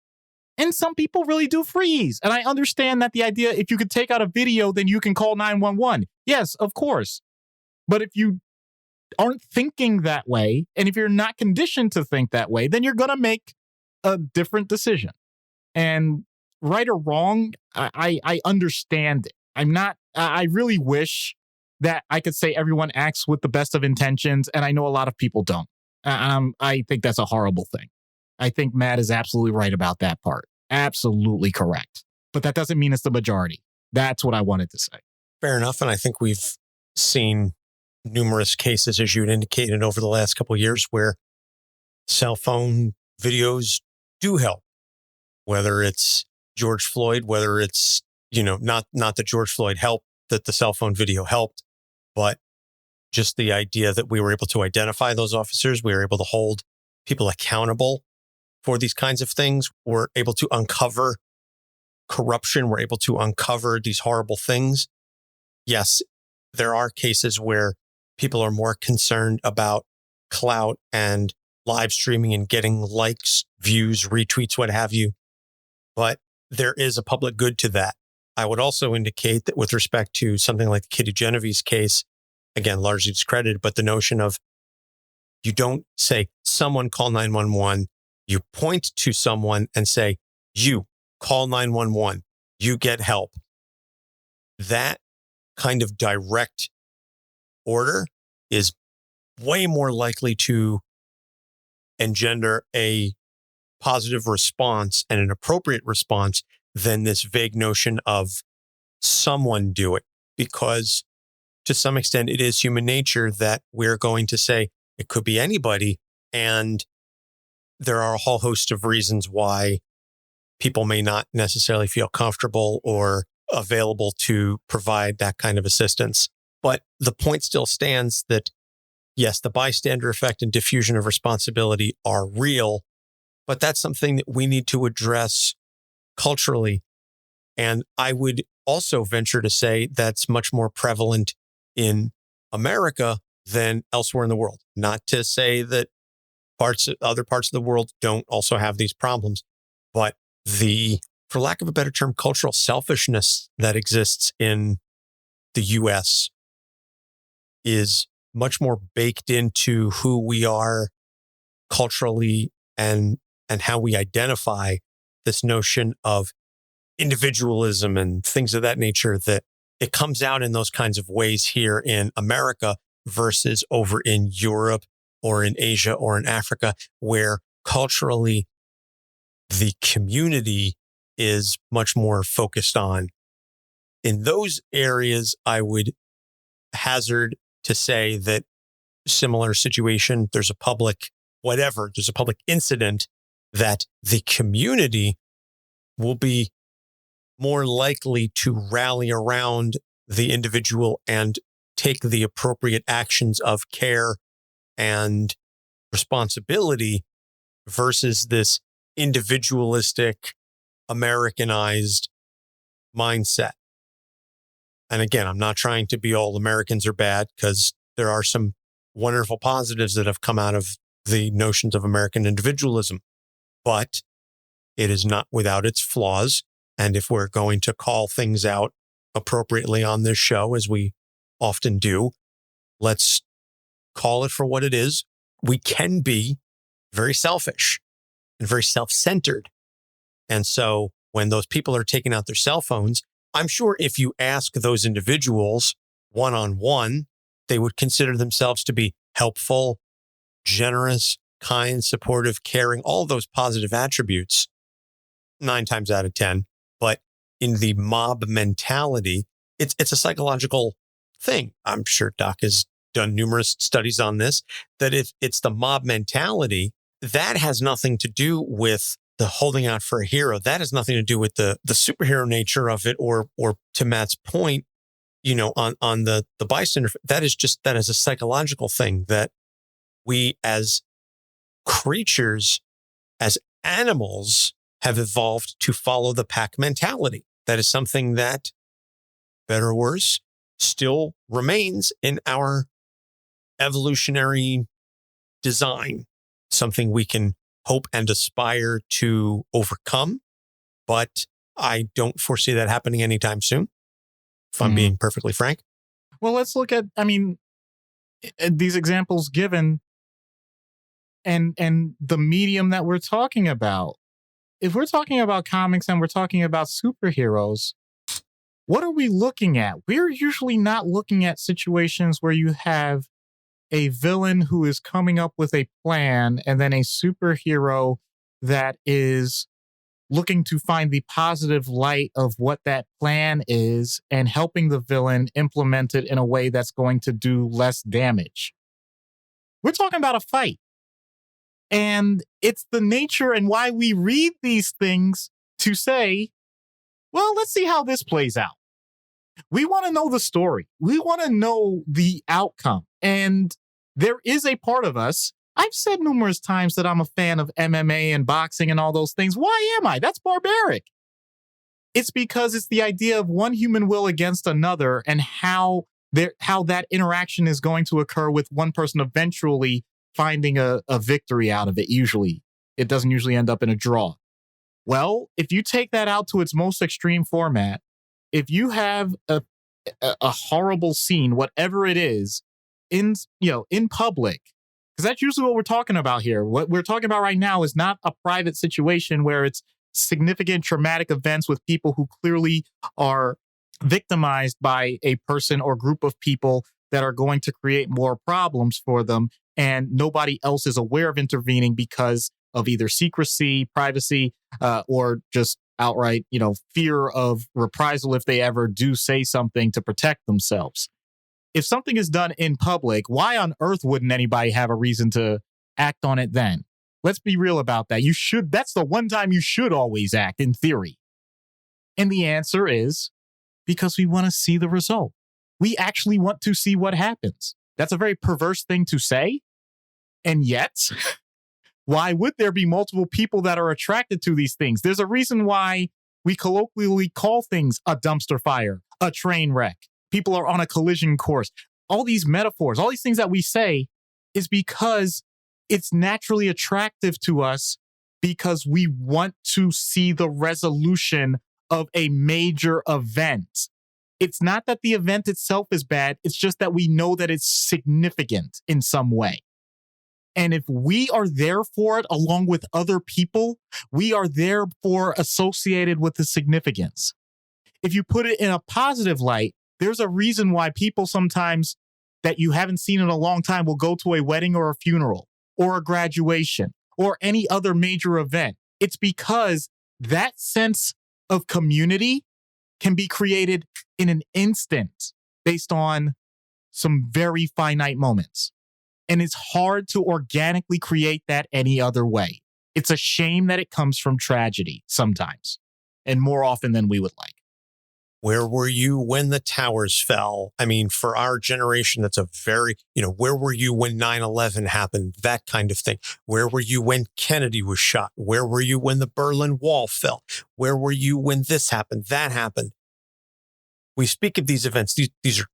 And some people really do freeze. And I understand that the idea, if you could take out a video, then you can call 911. Yes, of course. But if you aren't thinking that way, and if you're not conditioned to think that way, then you're going to make a different decision. And right or wrong, I understand it. I really wish that I could say everyone acts with the best of intentions, and I know a lot of people don't. I think that's a horrible thing. I think Matt is absolutely right about that part. Absolutely correct. But that doesn't mean it's the majority. That's what I wanted to say. Fair enough. And I think we've seen numerous cases, as you had indicated, over the last couple of years where cell phone videos do help. Whether it's George Floyd, whether it's, not that George Floyd helped, that the cell phone video helped, but just the idea that we were able to identify those officers, we were able to hold people accountable for these kinds of things. We're able to uncover corruption. We're able to uncover these horrible things. Yes, there are cases where people are more concerned about clout and live streaming and getting likes, views, retweets, what have you. But there is a public good to that. I would also indicate that with respect to something like the Kitty Genovese case, again, largely discredited, but the notion of you don't say someone call 911, you point to someone and say, you call 911, you get help. That kind of direct order is way more likely to engender a positive response and an appropriate response than this vague notion of someone do it. Because to some extent, it is human nature that we're going to say it could be anybody. And there are a whole host of reasons why people may not necessarily feel comfortable or available to provide that kind of assistance. But the point still stands that, yes, the bystander effect and diffusion of responsibility are real, but that's something that we need to address culturally. And I would also venture to say that's much more prevalent in America than elsewhere in the world. Not to say that other parts of the world don't also have these problems, but for lack of a better term, cultural selfishness that exists in the US is much more baked into who we are culturally and how we identify this notion of individualism and things of that nature, that it comes out in those kinds of ways here in America versus over in Europe or in Asia or in Africa, where culturally the community is much more focused on. In those areas, I would hazard to say that similar situation, there's a public incident, that the community will be more likely to rally around the individual and take the appropriate actions of care and responsibility versus this individualistic, Americanized mindset. And again, I'm not trying to be all Americans are bad, because there are some wonderful positives that have come out of the notions of American individualism, but it is not without its flaws. And if we're going to call things out appropriately on this show, as we often do, let's call it for what it is. We can be very selfish and very self-centered. And so when those people are taking out their cell phones, I'm sure if you ask those individuals one-on-one, they would consider themselves to be helpful, generous, kind, supportive, caring, all those positive attributes 9 times out of 10. But in the mob mentality, it's a psychological thing. I'm sure Doc has done numerous studies on this, that if it's the mob mentality, that has nothing to do with the holding out for a hero. That has nothing to do with the superhero nature of it, or to Matt's point, on the bystander. That is a psychological thing that we as creatures, as animals, have evolved to follow the pack mentality. That is something that, better or worse, still remains in our evolutionary design, something we can hope and aspire to overcome. But I don't foresee that happening anytime soon, if I'm being perfectly frank. Well, let's look at, these examples given and the medium that we're talking about. If we're talking about comics and we're talking about superheroes, what are we looking at? We're usually not looking at situations where you have a villain who is coming up with a plan and then a superhero that is looking to find the positive light of what that plan is and helping the villain implement it in a way that's going to do less damage. We're talking about a fight. And it's the nature and why we read these things to say, well, let's see how this plays out. We want to know the story. We want to know the outcome. And there is a part of us. I've said numerous times that I'm a fan of MMA and boxing and all those things. Why am I? That's barbaric. It's because it's the idea of one human will against another and how that interaction is going to occur with one person eventually finding a victory out of it. Usually, it doesn't usually end up in a draw. Well, if you take that out to its most extreme format, if you have a horrible scene, whatever it is, in public, because that's usually what we're talking about here. What we're talking about right now is not a private situation where it's significant traumatic events with people who clearly are victimized by a person or group of people that are going to create more problems for them, and nobody else is aware of intervening because of either secrecy, privacy, or just outright, fear of reprisal if they ever do say something to protect themselves. If something is done in public, why on earth wouldn't anybody have a reason to act on it then? Let's be real about that. That's the one time you should always act, in theory. And the answer is because we want to see the result. We actually want to see what happens. That's a very perverse thing to say. And yet, why would there be multiple people that are attracted to these things? There's a reason why we colloquially call things a dumpster fire, a train wreck. People are on a collision course. All these metaphors, all these things that we say is because it's naturally attractive to us because we want to see the resolution of a major event. It's not that the event itself is bad. It's just that we know that it's significant in some way. And if we are there for it along with other people, we are therefore associated with the significance. If you put it in a positive light, there's a reason why people sometimes that you haven't seen in a long time will go to a wedding or a funeral or a graduation or any other major event. It's because that sense of community can be created in an instant based on some very finite moments. And it's hard to organically create that any other way. It's a shame that it comes from tragedy sometimes, and more often than we would like. Where were you when the towers fell? I mean, for our generation, that's a very, where were you when 9/11 happened? That kind of thing. Where were you when Kennedy was shot? Where were you when the Berlin Wall fell? Where were you when this happened, that happened? We speak of these events. These are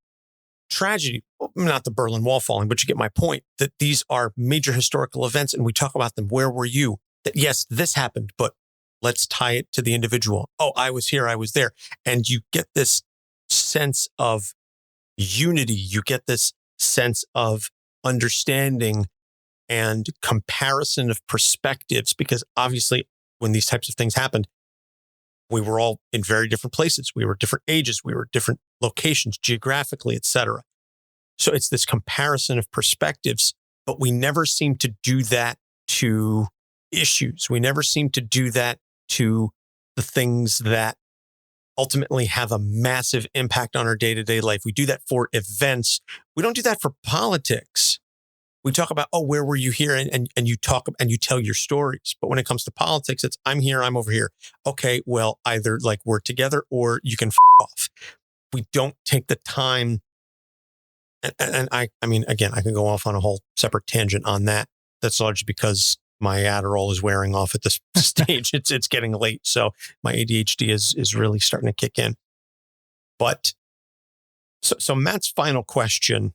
tragedy, not the Berlin Wall falling, but you get my point, that these are major historical events and we talk about them. Where were you? That yes, this happened, but let's tie it to the individual. Oh, I was here, I was there. And you get this sense of unity. You get this sense of understanding and comparison of perspectives, because obviously when these types of things happened, we were all in very different places. We were different ages. We were different locations, geographically, etc. So it's this comparison of perspectives, but we never seem to do that to issues. We never seem to do that to the things that ultimately have a massive impact on our day-to-day life. We do that for events. We don't do that for politics. We talk about, oh, where were you here? And you talk and you tell your stories. But when it comes to politics, it's I'm here, I'm over here. Okay, well, either like we're together or you can off. We don't take the time. And I mean, again, I can go off on a whole separate tangent on that. That's largely because my Adderall is wearing off at this stage. It's getting late. So my ADHD is really starting to kick in. But so Matt's final question,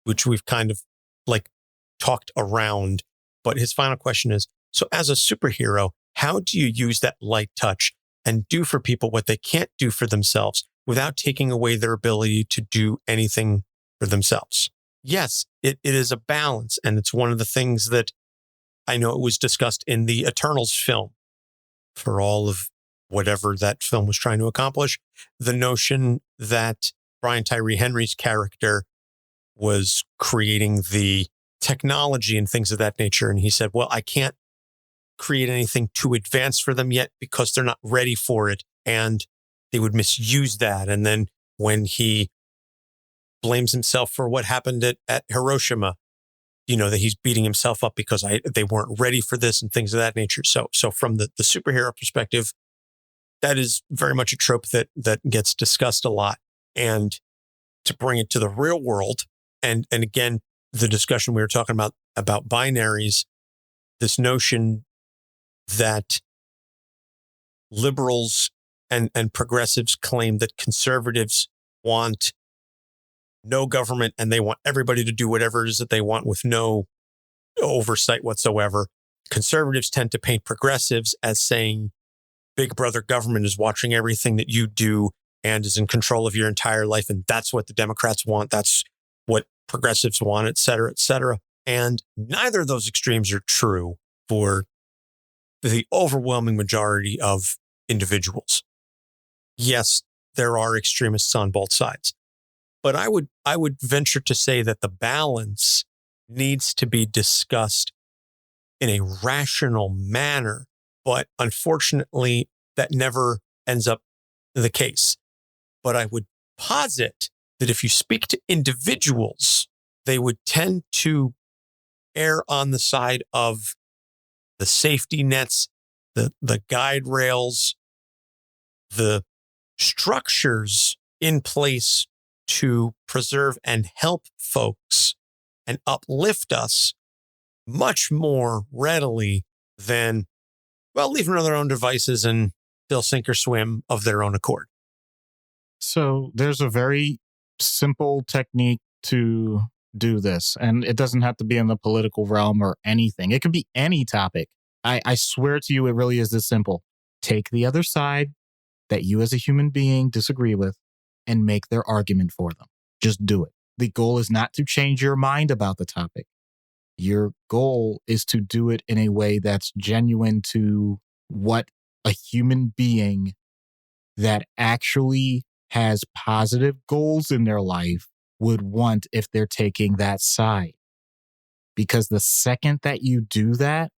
which we've kind of like talked around, but his final question is, so as a superhero, how do you use that light touch and do for people what they can't do for themselves without taking away their ability to do anything for themselves? Yes, it is a balance. And it's one of the things that I know it was discussed in the Eternals film for all of whatever that film was trying to accomplish. The notion that Brian Tyree Henry's character was creating the technology and things of that nature. And he said, well, I can't create anything too advanced for them yet because they're not ready for it. And they would misuse that. And then when he blames himself for what happened at Hiroshima, you know, that he's beating himself up because they weren't ready for this and things of that nature. So from the superhero perspective, that is very much a trope that gets discussed a lot. And to bring it to the real world, and again, the discussion we were talking about binaries, this notion that liberals and progressives claim that conservatives want no government and they want everybody to do whatever it is that they want with no oversight whatsoever. Conservatives tend to paint progressives as saying big brother government is watching everything that you do and is in control of your entire life. And that's what the Democrats want. That's what progressives want, et cetera, et cetera. And neither of those extremes are true for the overwhelming majority of individuals. Yes, there are extremists on both sides. But I would venture to say that the balance needs to be discussed in a rational manner. But unfortunately, that never ends up the case. But I would posit that if you speak to individuals, they would tend to err on the side of the safety nets, the guide rails, the structures in place to preserve and help folks and uplift us much more readily than, well, leave them to their own devices and they'll sink or swim of their own accord. So there's a very simple technique to do this, and it doesn't have to be in the political realm or anything. It could be any topic. I swear to you, it really is this simple. Take the other side that you as a human being disagree with and make their argument for them. Just do it. The goal is not to change your mind about the topic. Your goal is to do it in a way that's genuine to what a human being that actually has positive goals in their life would want if they're taking that side. Because the second that you do that,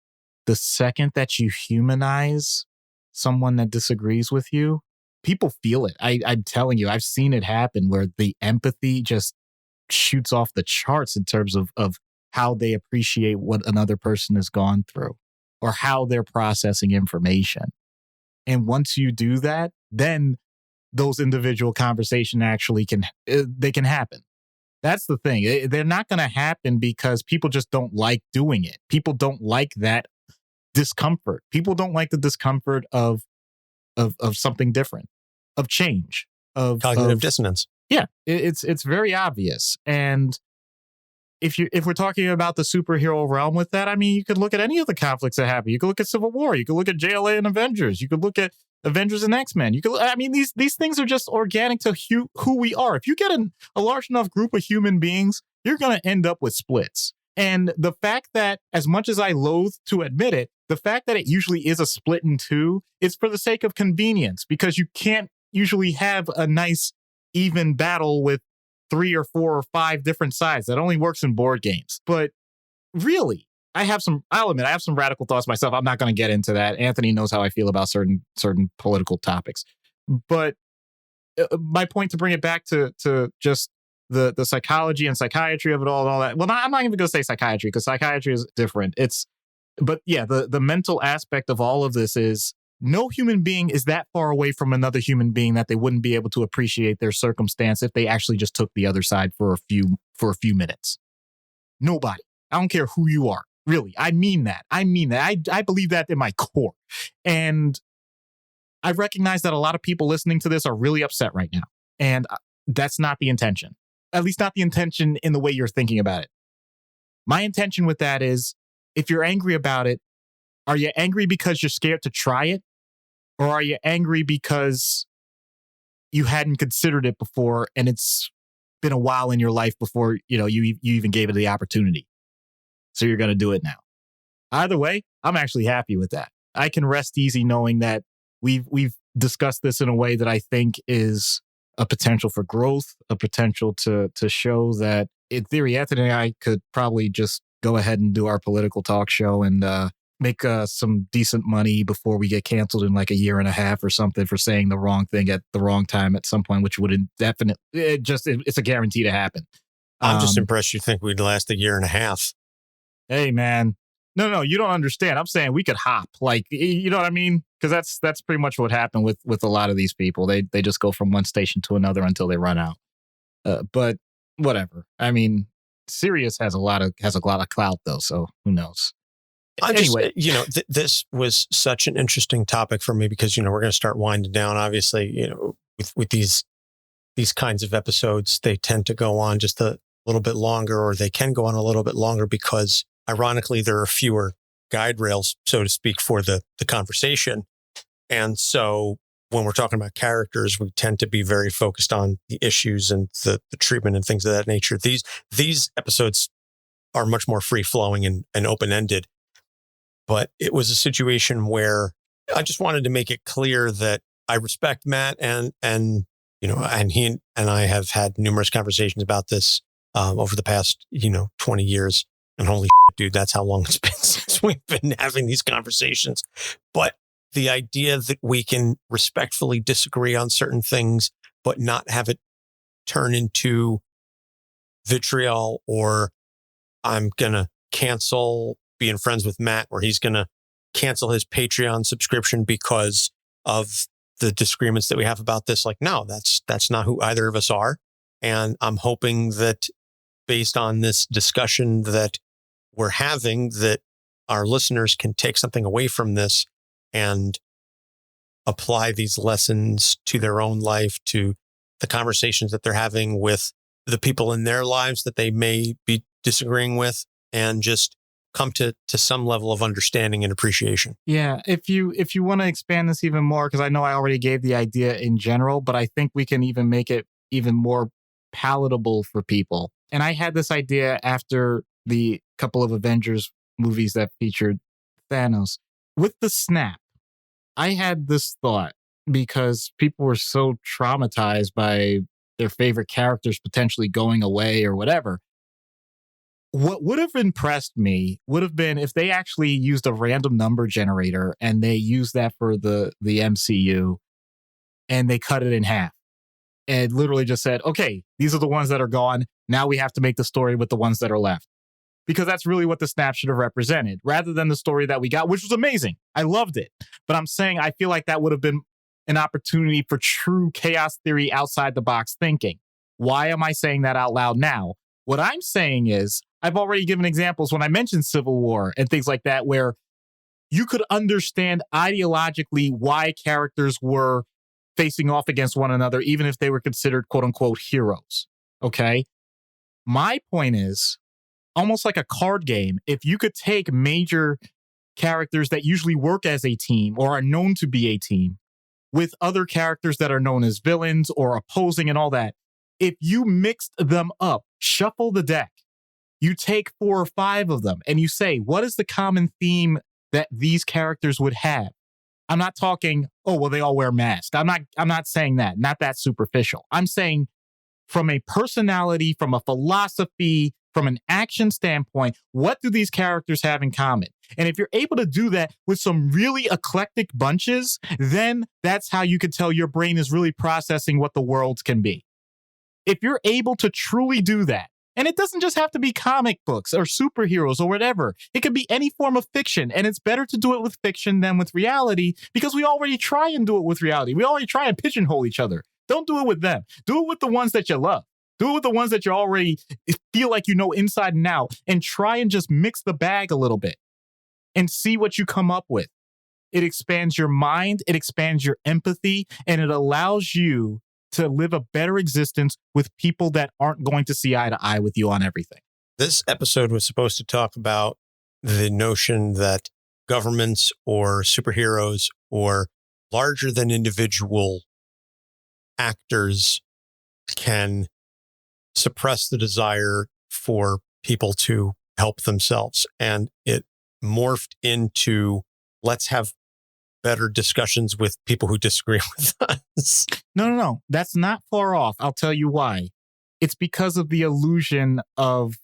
the second that you humanize someone that disagrees with you, people feel it. I'm telling you, I've seen it happen where the empathy just shoots off the charts in terms of how they appreciate what another person has gone through or how they're processing information. And once you do that, then those individual conversations actually can happen. That's the thing. They're not going to happen because people just don't like doing it. People don't like that discomfort. People don't like the discomfort of something different, of change, of cognitive dissonance. Yeah, it's very obvious. And if we're talking about the superhero realm with that, I mean, you could look at any of the conflicts that happen. You could look at Civil War. You could look at JLA and Avengers. You could look at Avengers and X-Men. I mean, these things are just organic to who we are. If you get a large enough group of human beings, you're going to end up with splits. And the fact that, as much as I loathe to admit it, the fact that it usually is a split in two is for the sake of convenience, because you can't usually have a nice, even battle with 3 or 4 or 5 different sides. That only works in board games. But really, I'll admit, I have some radical thoughts myself. I'm not going to get into that. Anthony knows how I feel about certain political topics. But my point, to bring it back to just the psychology and psychiatry of it all and all that. Well, I'm not even going to say psychiatry, because psychiatry is different. But yeah, the mental aspect of all of this is, no human being is that far away from another human being that they wouldn't be able to appreciate their circumstance if they actually just took the other side for a few minutes. Nobody. I don't care who you are. Really. I mean that. I believe that in my core. And I recognize that a lot of people listening to this are really upset right now. And that's not the intention. At least not the intention in the way you're thinking about it. My intention with that is, if you're angry about it, are you angry because you're scared to try it? Or are you angry because you hadn't considered it before, and it's been a while in your life before you even gave it the opportunity? So you're going to do it now. Either way, I'm actually happy with that. I can rest easy knowing that we've discussed this in a way that I think is a potential for growth, a potential to show that, in theory, Anthony and I could probably just go ahead and do our political talk show and make some decent money before we get canceled in like a year and a half or something for saying the wrong thing at the wrong time at some point, which would definitely, it's a guarantee to happen. I'm just impressed you think we'd last a year and a half. Hey, man. No, you don't understand. I'm saying we could hop, like, you know what I mean? Because that's pretty much what happened with a lot of these people. They just go from one station to another until they run out. But whatever. I mean, Sirius has a lot of clout though, so who knows? Anyway, this was such an interesting topic for me, because, we're going to start winding down. Obviously, with these kinds of episodes, they tend to go on just a little bit longer, or they can go on a little bit longer because, ironically, there are fewer guide rails, so to speak, for the conversation. And so when we're talking about characters, we tend to be very focused on the issues and the treatment and things of that nature. These episodes are much more free flowing and open ended. But it was a situation where I just wanted to make it clear that I respect Matt, and he and I have had numerous conversations about this over the past 20 years. And holy shit, dude, that's how long it's been since we've been having these conversations. But the idea that we can respectfully disagree on certain things, but not have it turn into vitriol, or I'm gonna cancel being friends with Matt, or he's going to cancel his Patreon subscription because of the disagreements that we have about this. Like, no, that's not who either of us are. And I'm hoping that, based on this discussion that we're having, that our listeners can take something away from this and apply these lessons to their own life, to the conversations that they're having with the people in their lives that they may be disagreeing with, and just come to some level of understanding and appreciation. Yeah, if you want to expand this even more, because I know I already gave the idea in general, but I think we can even make it even more palatable for people. And I had this idea after the couple of Avengers movies that featured Thanos. With the snap, I had this thought, because people were so traumatized by their favorite characters potentially going away or whatever. What would have impressed me would have been if they actually used a random number generator and they used that for the MCU, and they cut it in half and literally just said, okay, these are the ones that are gone. Now we have to make the story with the ones that are left. Because that's really what the snap should have represented, rather than the story that we got, which was amazing. I loved it. But I'm saying I feel like that would have been an opportunity for true chaos theory, outside the box thinking. Why am I saying that out loud now? What I'm saying is, I've already given examples when I mentioned Civil War and things like that, where you could understand ideologically why characters were facing off against one another, even if they were considered quote unquote heroes. Okay. My point is almost like a card game. If you could take major characters that usually work as a team or are known to be a team with other characters that are known as villains or opposing and all that, if you mixed them up, shuffle the deck, you take 4 or 5 of them and you say, what is the common theme that these characters would have? I'm not talking, oh, well, they all wear masks. I'm not saying that, not that superficial. I'm saying from a personality, from a philosophy, from an action standpoint, what do these characters have in common? And if you're able to do that with some really eclectic bunches, then that's how you can tell your brain is really processing what the worlds can be. If you're able to truly do that, and it doesn't just have to be comic books or superheroes or whatever. It could be any form of fiction. And it's better to do it with fiction than with reality because we already try and do it with reality. We already try and pigeonhole each other. Don't do it with them. Do it with the ones that you love. Do it with the ones that you already feel like you know inside and out, and try and just mix the bag a little bit and see what you come up with. It expands your mind, it expands your empathy, and it allows you to live a better existence with people that aren't going to see eye to eye with you on everything. This episode was supposed to talk about the notion that governments or superheroes or larger than individual actors can suppress the desire for people to help themselves. And it morphed into, let's have better discussions with people who disagree with us. No. That's not far off. I'll tell you why. It's because of the illusion of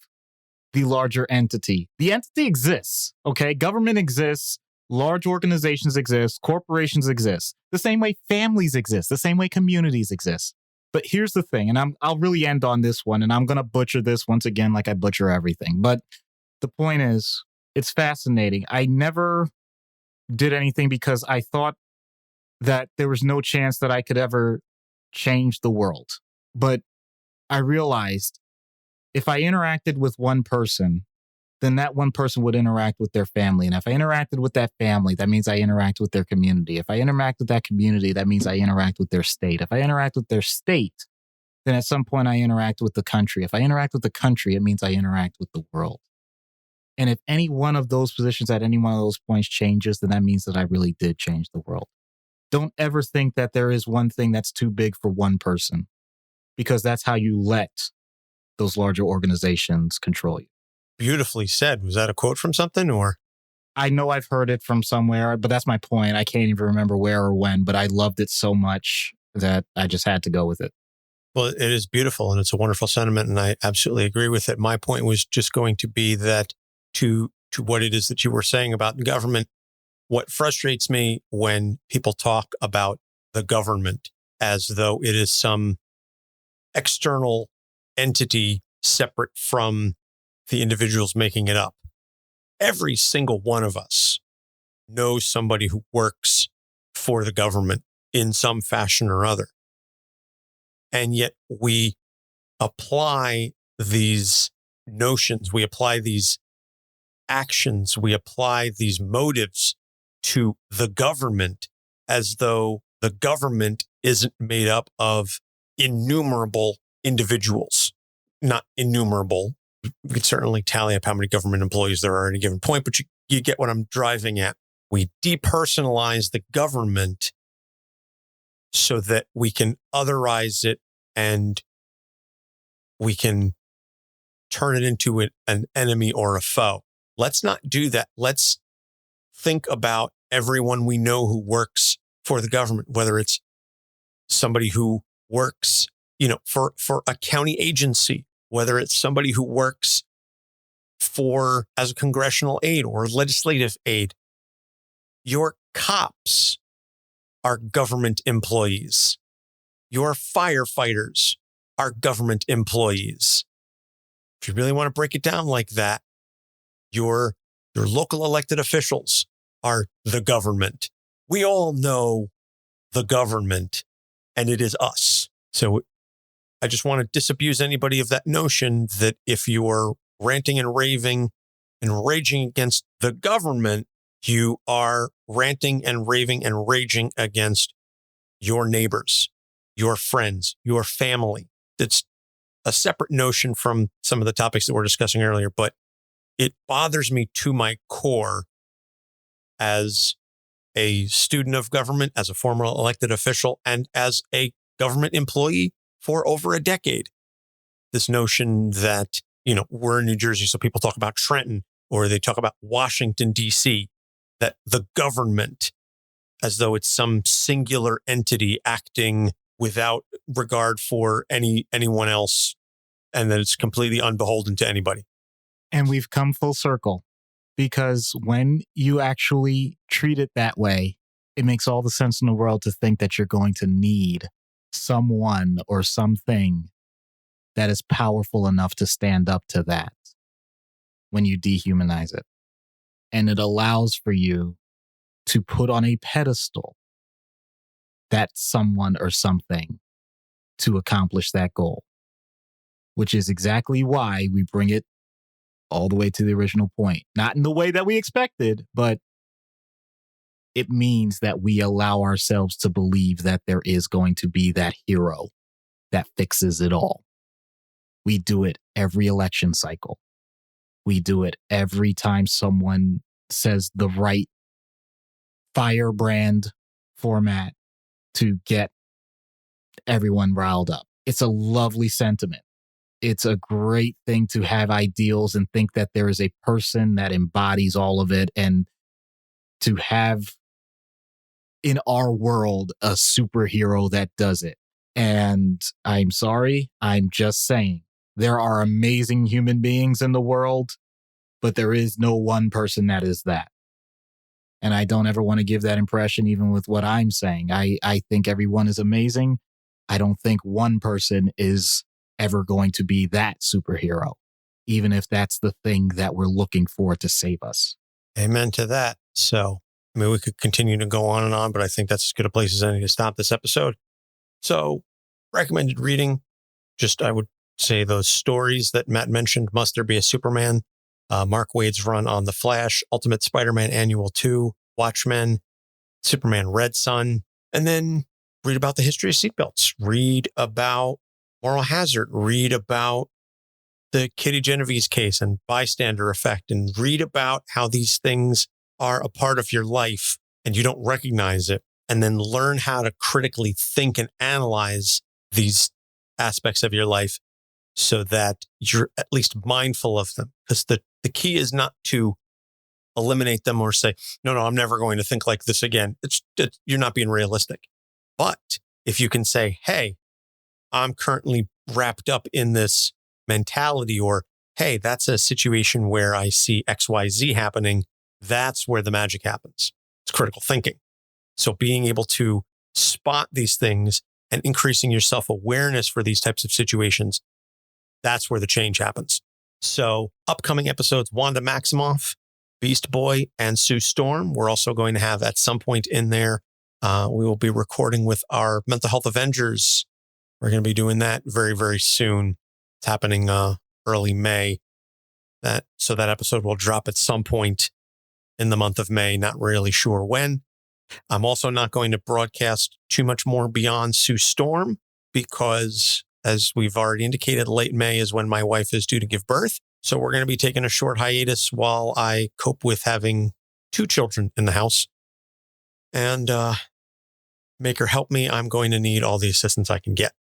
the larger entity. The entity exists, okay? Government exists. Large organizations exist. Corporations exist. The same way families exist. The same way communities exist. But here's the thing, and I'll really end on this one, and I'm going to butcher this once again like I butcher everything. But the point is, it's fascinating. I never did anything because I thought that there was no chance that I could ever change the world. But I realized if I interacted with one person, then that one person would interact with their family. And if I interacted with that family, that means I interact with their community. If I interact with that community, that means I interact with their state. If I interact with their state, then at some point I interact with the country. If I interact with the country, it means I interact with the world. And if any one of those positions at any one of those points changes, then that means that I really did change the world. Don't ever think that there is one thing that's too big for one person, because that's how you let those larger organizations control you. Beautifully said. Was that a quote from something or? I know I've heard it from somewhere, but that's my point. I can't even remember where or when, but I loved it so much that I just had to go with it. Well, it is beautiful and it's a wonderful sentiment and I absolutely agree with it. My point was just going to be that to what it is that you were saying about government, what frustrates me when people talk about the government as though it is some external entity separate from the individuals making it up. Every single one of us knows somebody who works for the government in some fashion or other. And yet we apply these notions, we apply these actions, we apply these motives to the government as though the government isn't made up of innumerable individuals. Not innumerable. We could certainly tally up how many government employees there are at a given point, but you get what I'm driving at. We depersonalize the government so that we can otherize it and we can turn it into an enemy or a foe. Let's not do that. Let's think about everyone we know who works for the government, whether it's somebody who works, for a county agency, whether it's somebody who works as a congressional aide or legislative aide. Your cops are government employees. Your firefighters are government employees. If you really want to break it down like that, your local elected officials are the government. We all know the government, and it is us. So I just want to disabuse anybody of that notion that if you're ranting and raving and raging against the government, you are ranting and raving and raging against your neighbors, your friends, your family. It's a separate notion from some of the topics that we're discussing earlier, but it bothers me to my core as a student of government, as a former elected official, and as a government employee for over a decade. This notion that, we're in New Jersey, so people talk about Trenton, or they talk about Washington, D.C., that the government, as though it's some singular entity acting without regard for anyone else, and that it's completely unbeholden to anybody. And we've come full circle, because when you actually treat it that way, it makes all the sense in the world to think that you're going to need someone or something that is powerful enough to stand up to that when you dehumanize it. And it allows for you to put on a pedestal that someone or something to accomplish that goal, which is exactly why we bring it all the way to the original point. Not in the way that we expected, but it means that we allow ourselves to believe that there is going to be that hero that fixes it all. We do it every election cycle. We do it every time someone says the right firebrand format to get everyone riled up. It's a lovely sentiment. It's a great thing to have ideals and think that there is a person that embodies all of it, and to have in our world a superhero that does it. And I'm sorry, I'm just saying, there are amazing human beings in the world, but there is no one person that is that. And I don't ever want to give that impression, even with what I'm saying. I think everyone is amazing. I don't think one person is ever going to be that superhero, even if that's the thing that we're looking for to save us. Amen to that. So, we could continue to go on and on, but I think that's as good a place as any to stop this episode. So, recommended reading, I would say those stories that Matt mentioned, Must There Be a Superman? Mark Waid's run on The Flash, Ultimate Spider-Man Annual 2, Watchmen, Superman Red Sun, and then read about the history of seatbelts, read about moral hazard, read about the Kitty Genovese case and bystander effect, and read about how these things are a part of your life and you don't recognize it, and then learn how to critically think and analyze these aspects of your life so that you're at least mindful of them. Because the key is not to eliminate them or say, no, I'm never going to think like this again. You're not being realistic. But if you can say, hey, I'm currently wrapped up in this mentality, or, hey, that's a situation where I see XYZ happening, that's where the magic happens. It's critical thinking. So being able to spot these things and increasing your self-awareness for these types of situations, that's where the change happens. So upcoming episodes, Wanda Maximoff, Beast Boy, and Sue Storm. We're also going to have at some point in there, we will be recording with our Mental Health Avengers. We're going to be doing that very, very soon. It's happening early May. So that episode will drop at some point in the month of May. Not really sure when. I'm also not going to broadcast too much more beyond Sue Storm because, as we've already indicated, late May is when my wife is due to give birth. So we're going to be taking a short hiatus while I cope with having 2 children in the house. And make her help me. I'm going to need all the assistance I can get.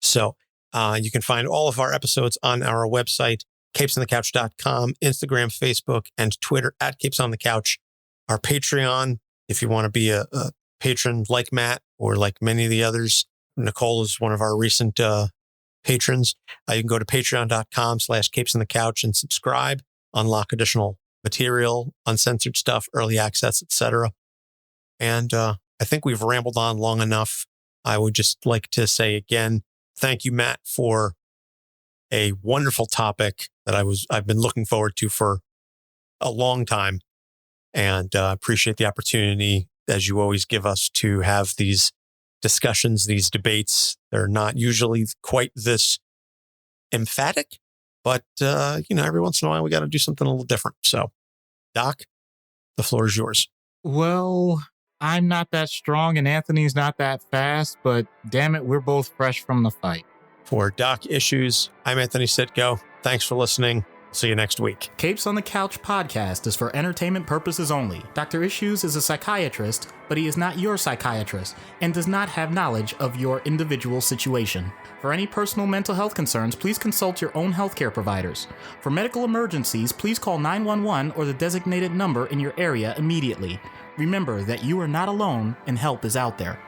So you can find all of our episodes on our website, capesonthecouch.com, Instagram, Facebook, and Twitter at Capes on the Couch. Our Patreon, if you want to be a patron like Matt or like many of the others. Nicole is one of our recent patrons. You can go to patreon.com/capesonthecouch and subscribe, unlock additional material, uncensored stuff, early access, etc. And I think we've rambled on long enough. I would just like to say again, thank you, Matt, for a wonderful topic that I've been looking forward to for a long time, and appreciate the opportunity, as you always give us, to have these discussions, these debates. They're not usually quite this emphatic, but every once in a while we got to do something a little different. So, Doc, the floor is yours. Well, I'm not that strong and Anthony's not that fast, but damn it, we're both fresh from the fight. For Doc Issues, I'm Anthony Sitko. Thanks for listening. See you next week. Capes on the Couch podcast is for entertainment purposes only. Dr. Issues is a psychiatrist, but he is not your psychiatrist and does not have knowledge of your individual situation. For any personal mental health concerns, please consult your own healthcare providers. For medical emergencies, please call 911 or the designated number in your area immediately. Remember that you are not alone and help is out there.